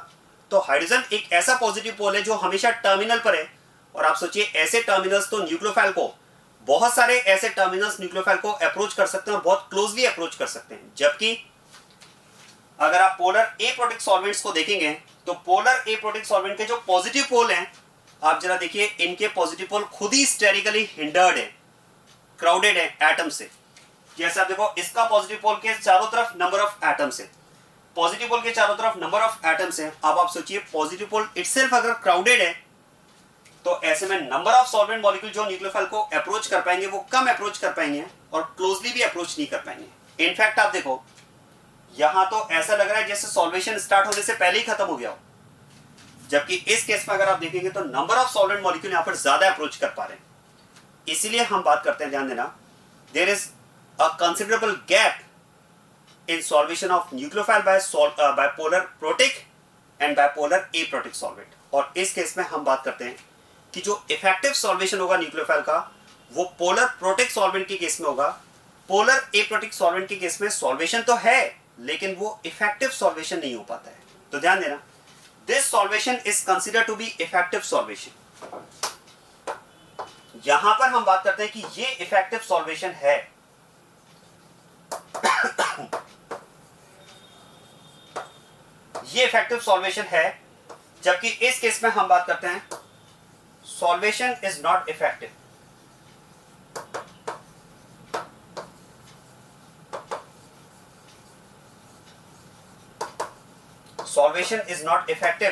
तो हाइड्रोजन एक ऐसा पॉजिटिव पोल है जो हमेशा टर्मिनल पर है। और आप सोचिए ऐसे टर्मिनल्स तो न्यूक्लियोफाइल को, बहुत सारे ऐसे टर्मिनल्स न्यूक्लियोफाइल को अप्रोच कर सकते हैं और बहुत क्लोजली अप्रोच कर सकते हैं। जबकि अगर आप पोलर एप्रोटिक सॉल्वेंट्स को देखेंगे तो पोलर एप्रोटिक सॉल्वेंट के जो पॉजिटिव पोल हैं, आप जरा देखिए इनके पॉजिटिव पोल खुद ही स्टेरिकली हिंडर्ड है, क्राउडेड है एटम से। जैसे आप देखो इसका पॉजिटिव पोल के चारों तरफ नंबर ऑफ एटम्स है, पॉजिटिव पोल के चारों तरफ नंबर ऑफ एटम्स है। अब आप सोचिए पॉजिटिव पोल इटसेल्फ अगर क्राउडेड है तो ऐसे में नंबर ऑफ सॉल्वेंट मॉलिक्यूल जो न्यूक्लियोफाइल को अप्रोच कर पाएंगे वो कम अप्रोच कर पाएंगे और क्लोजली भी अप्रोच नहीं कर पाएंगे। इनफैक्ट आप देखो यहां तो ऐसा लग रहा है जैसे सॉल्वेशन स्टार्ट होने से पहले ही खत्म हो गया हो, जबकि इस केस में अगर आप देखेंगे तो नंबर ऑफ सॉल्वेंट मॉलिक्यूल यहां पर ज्यादा अप्रोच कर पा रहे हैं। इसीलिए हम बात करते हैं, ध्यान देना, there is a considerable gap in solvation of nucleophile by polar protic and by polar aprotic solvent. और इस केस में हम बात करते हैं कि जो इफेक्टिव सॉल्वेशन होगा न्यूक्लियोफाइल का वो पोलर प्रोटिक सॉल्वेंट के केस में होगा। पोलर एप्रोटिक सॉल्वेंट के केस में सॉल्वेशन तो है लेकिन वो इफेक्टिव सॉल्वेशन नहीं हो पाता है। तो ध्यान देना this solvation is considered to be effective solvation. यहां पर हम बात करते हैं कि ये इफेक्टिव सॉल्वेशन है। ये इफेक्टिव सॉल्वेशन है, जबकि इस केस में हम बात करते हैं solvation is not effective. Solvation is not effective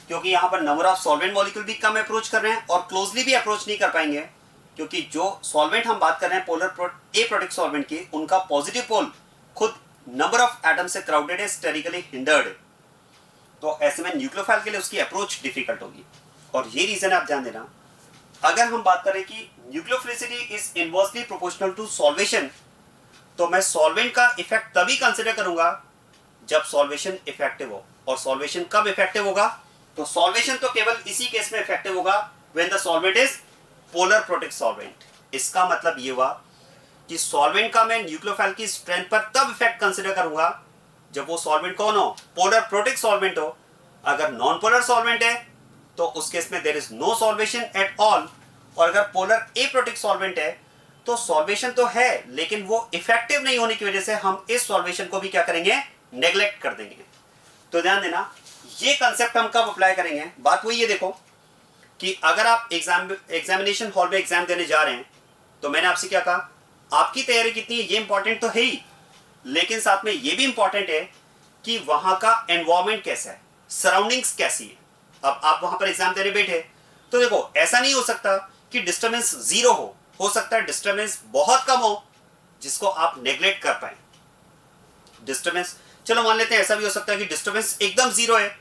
क्योंकि यहां पर नंबर ऑफ सॉल्वेंट मॉलिक्यूल भी कम अप्रोच कर रहे हैं और क्लोजली भी अप्रोच नहीं कर पाएंगे, क्योंकि जो सॉल्वेंट हम बात कर रहे हैं पोलर एप्रोटिक सॉल्वेंट की, उनका पॉजिटिव पोल खुद नंबर ऑफ एटम से क्राउडेड है, स्टेरिकली हिंडर्ड है। तो ऐसे में न्यूक्लियोफाइल के लिए उसकी अप्रोच डिफिकल्ट होगी। और ये रीजन आप ध्यान देना अगर हम बात करें कि nucleophilicity is inversely proportional to solvation, तो मैं सॉल्वेंट का इफेक्ट तभी कंसिडर करूंगा जब सॉल्वेशन इफेक्टिव हो। और सॉल्वेशन कब इफेक्टिव होगा? तो सॉल्वेशन तो केवल इसी केस में इफेक्टिव होगा when the solvent is polar protic solvent. इसका मतलब ये हुआ कि सॉल्वेंट का मैं न्यूक्लियोफाइल की स्ट्रेंथ पर तब इफेक्ट कंसिडर करूंगा जब वो सॉल्वेंट कौन हो? पोलर प्रोटिक सॉल्वेंट हो। अगर नॉन पोलर सॉल्वेंट है तो उस केस में there is no solvation at all. और अगर पोलर एप्रोटिक सॉल्वेंट है तो सॉल्वेशन तो है लेकिन वो इफेक्टिव नहीं होने की वजह से हम इस सॉल्वेशन को भी क्या करेंगे? नेग्लेक्ट कर देंगे। तो ध्यान देना, ये कंसेप्ट हम कब अप्लाई करेंगे? बात वही है, देखो कि अगर आप एग्जामिनेशन हॉल में एग्जाम देने जा रहे हैं तो मैंने आपसे क्या कहा, आपकी तैयारी कितनी है ये इंपॉर्टेंट तो है ही, लेकिन साथ में ये भी इंपॉर्टेंट है कि वहां का एनवायरमेंट कैसा है, सराउंडिंग्स कैसी है। अब आप वहां पर एग्जाम देने बैठे तो देखो, ऐसा नहीं हो सकता कि डिस्टर्बेंस जीरो हो सकता है डिस्टर्बेंस बहुत कम हो जिसको आप नेग्लेक्ट कर पाए। डिस्टर्बेंस, चलो मान लेते हैं ऐसा भी हो सकता है कि डिस्टर्बेंस एकदम जीरो है,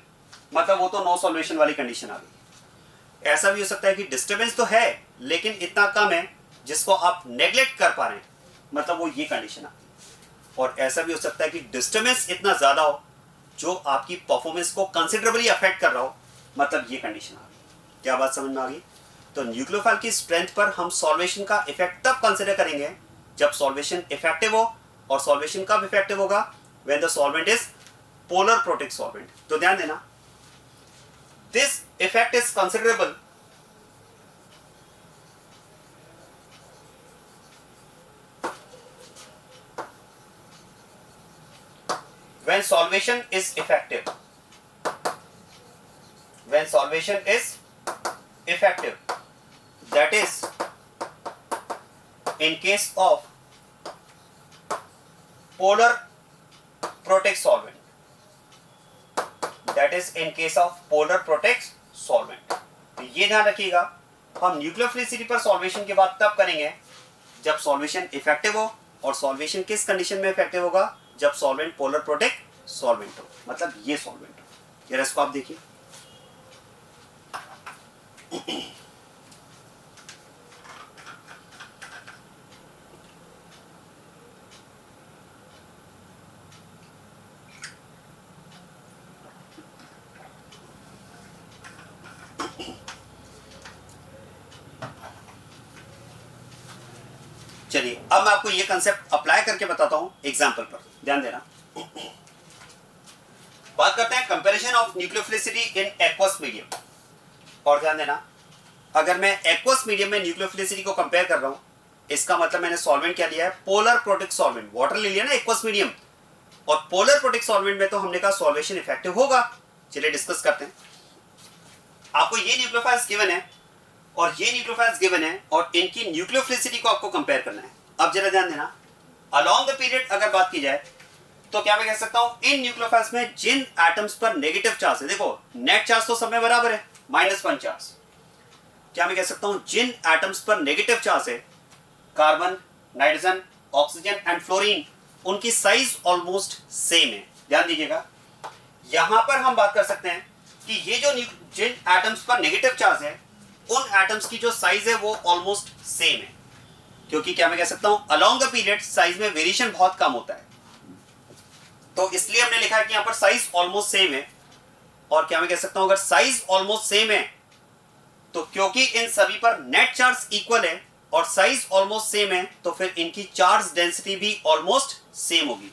मतलब वो तो नो सॉल्वेशन वाली कंडीशन आ गई। ऐसा भी हो सकता है कि डिस्टर्बेंस तो है लेकिन इतना कम है जिसको आप नेग्लेक्ट कर पा रहे हैं, मतलब वो ये कंडीशन आती है। और ऐसा भी हो सकता है कि डिस्टर्बेंस इतना ज्यादा हो जो आपकी परफॉर्मेंस को कंसिडरेबली अफेक्ट कर रहा हो, मतलब ये कंडीशन आ गई। क्या बात समझ में आ गई? तो न्यूक्लियोफाइल की स्ट्रेंथ पर हम सॉल्वेशन का इफेक्ट तब कंसिडर करेंगे जब सॉल्वेशन इफेक्टिव हो। और सॉल्वेशन कब इफेक्टिव होगा? When the solvent is polar protic solvent. तो ध्यान देना, this effect is considerable when solvation is effective. When solvation is effective, that is in case of polar protic solvent, that is in case of polar protic solvent। तो ये ध्यान रखिएगा, हम nucleophilicity पर solvation की बात तब करेंगे जब सॉल्वेशन इफेक्टिव हो। और सॉल्वेशन किस कंडीशन में इफेक्टिव होगा? जब सॉल्वेंट पोलर प्रोटिक सॉल्वेंट हो, मतलब ये सॉल्वेंट हो। ये इसको आप देखिए, चलिए अब मैं आपको ये कंसेप्ट अप्लाई करके बताता हूं एग्जांपल पर, ध्यान देना। बात करते हैं comparison of nucleophilicity in aqueous medium. और ध्यान देना, अगर मैं एक्वस मीडियम में न्यूक्लियोफिलिसिटी को कंपेयर कर रहा हूं, इसका मतलब मैंने सॉल्वेंट क्या लिया है? Polar protic solvent. वाटर ले लिया ना एक्वस मीडियम, और पोलर प्रोटिक सॉल्वेंट में तो हमने कहा सॉल्वेशन इफेक्टिव होगा। चलिए डिस्कस करते हैं। आपको ये न्यूक्लियोफाइल्स गिवन है और ये न्यूक्लियोफाइल्स गिवन है और इनकी न्यूक्लियोफिलिसिटी को आपको कंपेयर करना है। अब जरा ध्यान देना, अलोंग द पीरियड अगर बात की जाए तो क्या मैं कह सकता हूं, इन न्यूक्लियोफाइल्स में जिन एटम्स पर नेगेटिव चार्ज है, देखो नेट चार्ज तो सब में बराबर है, -1 चार्ज। क्या मैं कह सकता हूं, जिन एटम्स पर नेगेटिव चार्ज है, carbon, nitrogen, oxygen and fluorine, उनकी साइज ऑलमोस्ट सेम है। ध्यान दीजिएगा, यहां पर हम बात कर सकते हैं कि ये जो जिन एटम्स पर नेगेटिव चार्ज है उन एटम्स की जो साइज है वो ऑलमोस्ट सेम है, क्योंकि क्या मैं कह सकता हूं, अलोंग द पीरियड साइज में वेरिएशन बहुत कम होता है। तो इसलिए हमने लिखा है कि यहां पर साइज ऑलमोस्ट सेम है। और क्या मैं कह सकता हूं, अगर साइज ऑलमोस्ट सेम है तो क्योंकि इन सभी पर नेट चार्ज इक्वल है और साइज ऑलमोस्ट सेम है तो फिर इनकी चार्ज डेंसिटी भी ऑलमोस्ट सेम होगी।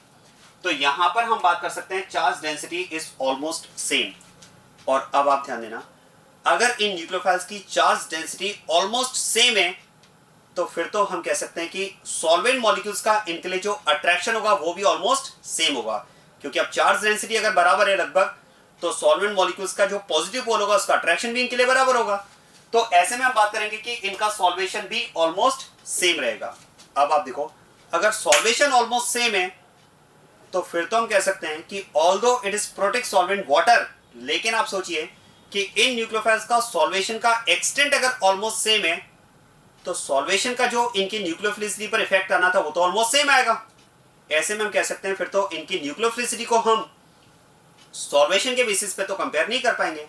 तो यहां पर हम बात कर सकते हैं charge density is almost same. और अब आप ध्यान देना, अगर इन न्यूक्लियोफाइल्स की चार्ज डेंसिटी ऑलमोस्ट सेम है तो फिर तो हम कह सकते हैं कि सॉल्वेंट मॉलिक्यूल्स का इनके लिए जो अट्रैक्शन होगा वो भी ऑलमोस्ट सेम होगा, क्योंकि अब चार्ज डेंसिटी अगर बराबर है लगभग, तो सॉल्वेंट मॉलिक्यूल्स का जो पॉजिटिव पोल होगा उसका अट्रैक्शन भी इनके लिए बराबर होगा। तो ऐसे में हम बात करेंगे कि इनका सॉल्वेशन भी ऑलमोस्ट सेम रहेगा। अब आप देखो, अगर सॉल्वेशन ऑलमोस्ट सेम है तो फिर तो हम कह सकते हैं कि although it is protic solvent water, लेकिन आप सोचिए कि इन न्यूक्लियोफाइल्स का सॉल्वेशन का एक्सटेंट अगर ऑलमोस्ट सेम है तो सॉल्वेशन का जो इनकी न्यूक्लियोफिलिसिटी पर इफेक्ट आना था वो तो ऑलमोस्ट सेम आएगा। ऐसे में हम कह सकते हैं फिर तो इनकी न्यूक्लियोफिलिसिटी को हम सॉल्वेशन के बेसिस पे तो कंपेयर नहीं कर पाएंगे,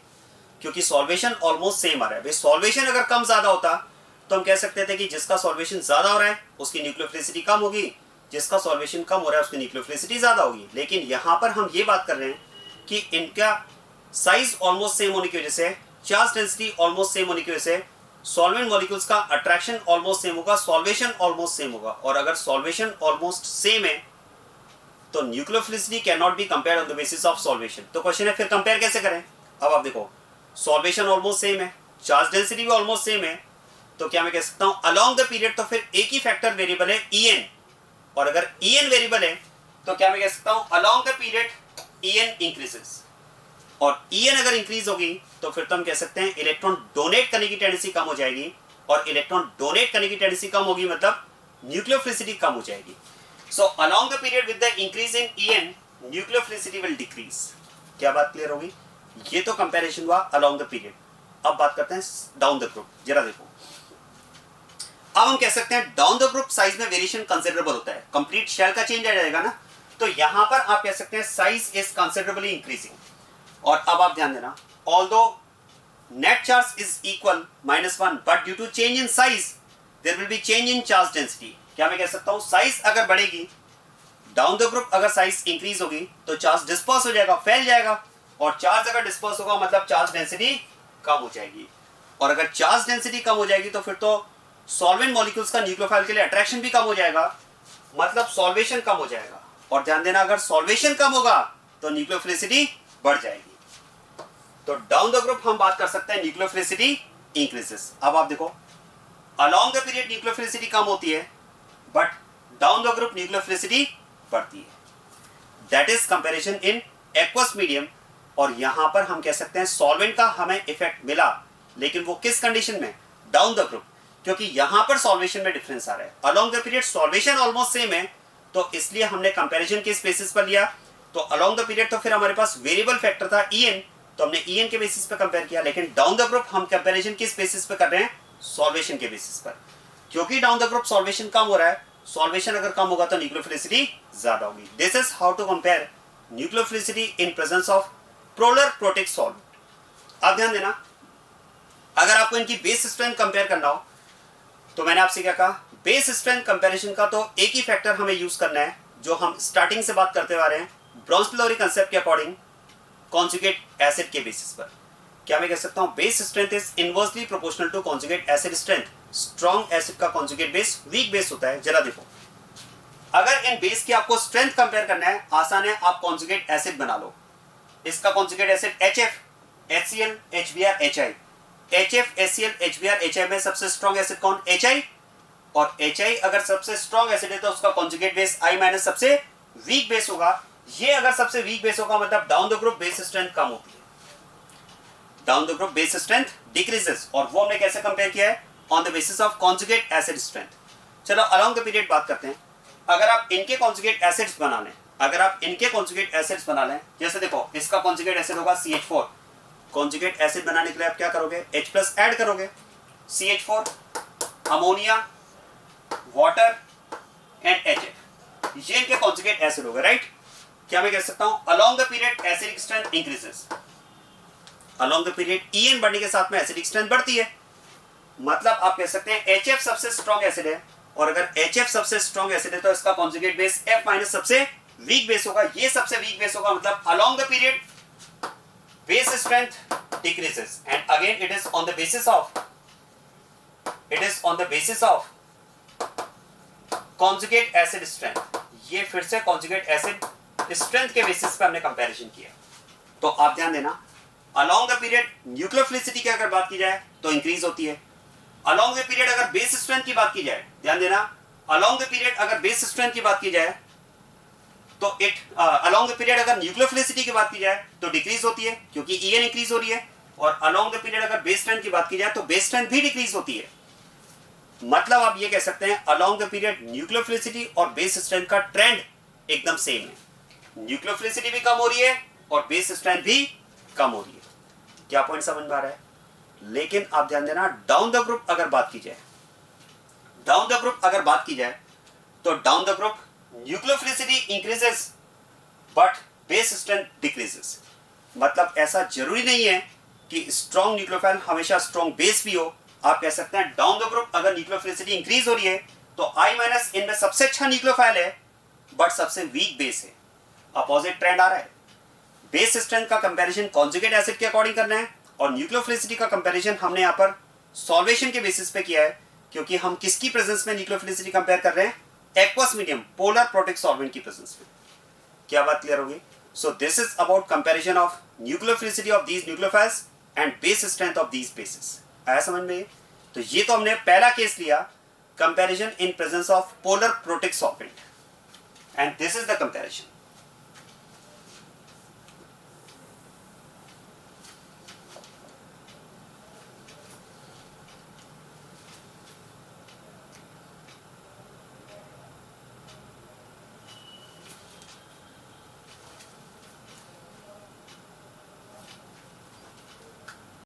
क्योंकि सॉल्वेशन ऑलमोस्ट सेम आ रहा है। भाई सॉल्वेशन अगर कम ज्यादा होता तो हम कह सकते थे कि जिसका सॉल्वेशन ज्यादा हो रहा है उसकी न्यूक्लियोफिलिसिटी कम होगी, जिसका सॉल्वेशन कम हो रहा है उसकी न्यूक्लियोफिलिसिटी ज्यादा होगी। लेकिन यहां पर हम ये बात कर रहे हैं कि इनका साइज ऑलमोस्ट सेम होने की वजह से, चार्ज डेंसिटी ऑलमोस्ट सेम होने की वजह से सॉल्वेंट मॉलिक्यूल्स का अट्रैक्शन ऑलमोस्ट सेम होगा, सॉल्वेशन ऑलमोस्ट सेम होगा। और अगर सॉल्वेशन ऑलमोस्ट सेम है तो nucleophilicity can not be compared on the basis of solvation. तो क्वेश्चन है फिर कंपेयर कैसे करें। अब आप देखो सॉल्वेशन ऑलमोस्ट सेम है, चार्ज डेंसिटी भी ऑलमोस्ट सेम है, तो क्या मैं कह सकता हूं अलोंग द पीरियड तो फिर एक ही फैक्टर वेरिएबल है En, और अगर En वेरिएबल है तो क्या मैं कह सकता हूं along the period En increases. और En अगर इंक्रीज होगी तो फिर तो हम कह सकते हैं इलेक्ट्रॉन डोनेट करने की टेंडेंसी कम हो जाएगी, और इलेक्ट्रॉन डोनेट करने की टेंडेंसी कम होगी मतलब न्यूक्लियोफिलिसिटी कम हो जाएगी। So along the period with the increase in En nucleophilicity will decrease. क्या बात क्लियर होगी। ये तो कंपैरिजन हुआ अलोंग द पीरियड। अब बात करते हैं डाउन द ग्रुप। जरा देखो, अब हम कह सकते हैं डाउन द ग्रुप साइज में वेरिएशन कंसिडरेबल होता है, कंप्लीट शेल का चेंज आ जाएगा ना, तो यहां पर आप कह सकते हैं साइज इज कंसिडरेबली इंक्रीजिंग। और अब आप ध्यान देना, although net charge is equal -1 but due to change in size there will be change in charge density. क्या मैं कह सकता हूं साइज अगर बढ़ेगी, डाउन द ग्रुप अगर साइज इंक्रीज होगी तो चार्ज डिस्पर्स हो जाएगा, फैल जाएगा, और चार्ज अगर डिस्पर्स होगा मतलब चार्ज डेंसिटी कम हो जाएगी। और अगर चार्ज डेंसिटी कम हो जाएगी तो फिर तो सॉल्वेंट मॉलिक्यूल्स का न्यूक्लियोफाइल के लिए अट्रैक्शन भी कम हो जाएगा, मतलब सॉल्वेशन कम हो जाएगा। और ध्यान देना अगर सॉल्वेशन कम होगा तो न्यूक्लियोफिलिसिटी बढ़ जाएगी। तो डाउन द ग्रुप हम बात कर सकते हैं न्यूक्लियोफिलिसिटी इंक्रीजेस। अब आप देखो अलोंग द पीरियड न्यूक्लियोफिलिसिटी कम होती है but down the group nucleophilicity बढ़ती है। That is comparison in aqueous medium. और यहां पर हम कह सकते हैं सॉल्वेंट का हमें इफेक्ट मिला, लेकिन वो किस कंडीशन में, डाउन द ग्रुप, क्योंकि यहां पर सॉल्वेशन में डिफरेंस आ रहा है। Along the period solvation almost same है, तो इसलिए हमने कंपैरिजन किस बेसिस पर लिया, तो अलोंग द पीरियड तो फिर हमारे पास वेरिएबल फैक्टर था En, तो हमने En के बेसिस पर कंपेयर किया। लेकिन डाउन द ग्रुप हम कंपैरिजन किस बेसिस पर कर रहे हैं, सॉल्वेशन के बेसिस पर, क्योंकि डाउन द ग्रुप सॉल्वेशन कम हो रहा है, सॉल्वेशन अगर कम होगा तो न्यूक्लियोफिलिसिटी ज्यादा होगी। This is how to compare nucleophilicity in presence of polar protic solvent. आप ध्यान देना, अगर आपको इनकी बेस स्ट्रेंथ कंपेयर करना हो तो मैंने आपसे क्या कहा, बेस स्ट्रेंथ कंपैरिजन का तो एक ही फैक्टर हमें यूज करना है जो हम स्टार्टिंग से बात करते आ रहे हैं, ब्रोंस-लॉरी कंसेप्ट के अकॉर्डिंग कॉन्जुगेट एसिड के बेसिस पर। क्या मैं कह सकता हूं base strength is inversely proportional to conjugate acid strength. Strong acid का कॉन्जुगेट बेस वीक बेस होता है। जरा देखो, अगर इन बेस की आपको स्ट्रेंथ कंपेयर करना है, आसान है, आप कॉन्जुगेट एसिड बना लो। इसका conjugate acid HF, HCl, HBr, HI। HF, HCl, HBr, HI में सबसे स्ट्रॉन्ग एसिड कौन, HI। और HI अगर सबसे स्ट्रॉन्ग एसिड है तो उसका कॉन्जुगेट बेस I- सबसे वीक बेस होगा। ये अगर सबसे वीक बेस होगा मतलब down the group base strength कम होती है, down the group base strength decreases. और वो हमने कैसे कंपेयर किया है, on the basis of conjugate acid strength. चलो अलोंग द पीरियड बात करते हैं। अगर आप इनके कॉन्जुगेट एसिड्स बना लें, अगर आप इनके कॉन्जुगेट एसिड्स बना लें, जैसे देखो इसका कॉन्जुगेट एसिड होगा CH4। कॉन्जुगेट एसिड बनाने के लिए आप क्या करोगे, H+ ऐड करोगे, CH4, ammonia, water and HF, ये इनके कॉन्जुगेट एसिड होगा, राइट। क्या मैं कह सकता हूं along the period acidic strength increases. Along the period En बढ़ने के साथ में एसिडिक स्ट्रेंथ बढ़ती है, मतलब आप कह सकते हैं HF सबसे स्ट्रॉन्ग एसिड है, और अगर HF सबसे स्ट्रॉन्ग एसिड है तो इसका कॉन्जुगेट बेस F- सबसे वीक बेस होगा। ये सबसे वीक बेस होगा मतलब along the period base strength decreases. And again it is on the basis of conjugate acid strength. ये फिर से कॉन्जुगेट एसिड स्ट्रेंथ के बेसिस पे हमने कंपैरिजन किया। तो आप ध्यान देना, अलोंग द पीरियड न्यूक्लियोफिलिसिटी की अगर बात की जाए तो इंक्रीज होती है। अलोंग द पीरियड अगर बेस स्ट्रेंथ की बात की जाए, ध्यान देना, अलोंग द पीरियड अगर बेस स्ट्रेंथ की बात की जाए तो अलोंग द पीरियड अगर न्यूक्लियोफिलिसिटी की बात की जाए तो डिक्रीज होती है, क्योंकि En इंक्रीज हो रही है। और अलोंग द पीरियड अगर बेस स्ट्रेंथ की बात की जाए तो बेस स्ट्रेंथ भी डिक्रीज होती है। मतलब आप ये कह सकते हैं अलोंग द पीरियड न्यूक्लियोफिलिसिटी और बेस स्ट्रेंथ का ट्रेंड एकदम सेम है। न्यूक्लियोफिलिसिटी भी कम हो रही है और बेस स्ट्रेंथ भी कम हो रही है। क्या पॉइंट समझ में आ रहा है। लेकिन आप ध्यान देना, डाउन द ग्रुप अगर बात की जाए, डाउन द ग्रुप अगर बात की जाए तो down the group nucleophilicity increases but base strength decreases. मतलब ऐसा जरूरी नहीं है कि स्ट्रॉन्ग न्यूक्लियोफाइल हमेशा स्ट्रॉन्ग बेस भी हो, आप कह सकते हैं डाउन द ग्रुप अगर न्यूक्लियोफिलिसिटी इंक्रीज हो रही है तो I- इनमें सबसे अच्छा न्यूक्लियोफाइल है बट सबसे वीक बेस है। अपोजिट ट्रेंड आ रहा है। बेस स्ट्रेंथ का कंपैरिजन कॉन्जुगेट एसिड के अकॉर्डिंग करना है और न्यूक्लियोफिलिसिटी का कंपैरिजन हमने यहाँ पर सॉल्वेशन के बेसिस पे किया है, क्योंकि हम किसकी प्रेजेंस में न्यूक्लियोफिलिसिटी कंपेयर कर रहे हैं, aqueous medium polar protic solvent की प्रेजेंस में। क्या बात क्लियर होगी? सो this is about comparison of nucleophilicity of these nucleophiles and base strength of these basis. आया समझ में? तो ये तो हमने पहला केस लिया, comparison in presence of polar protic solvent, and this is the comparison.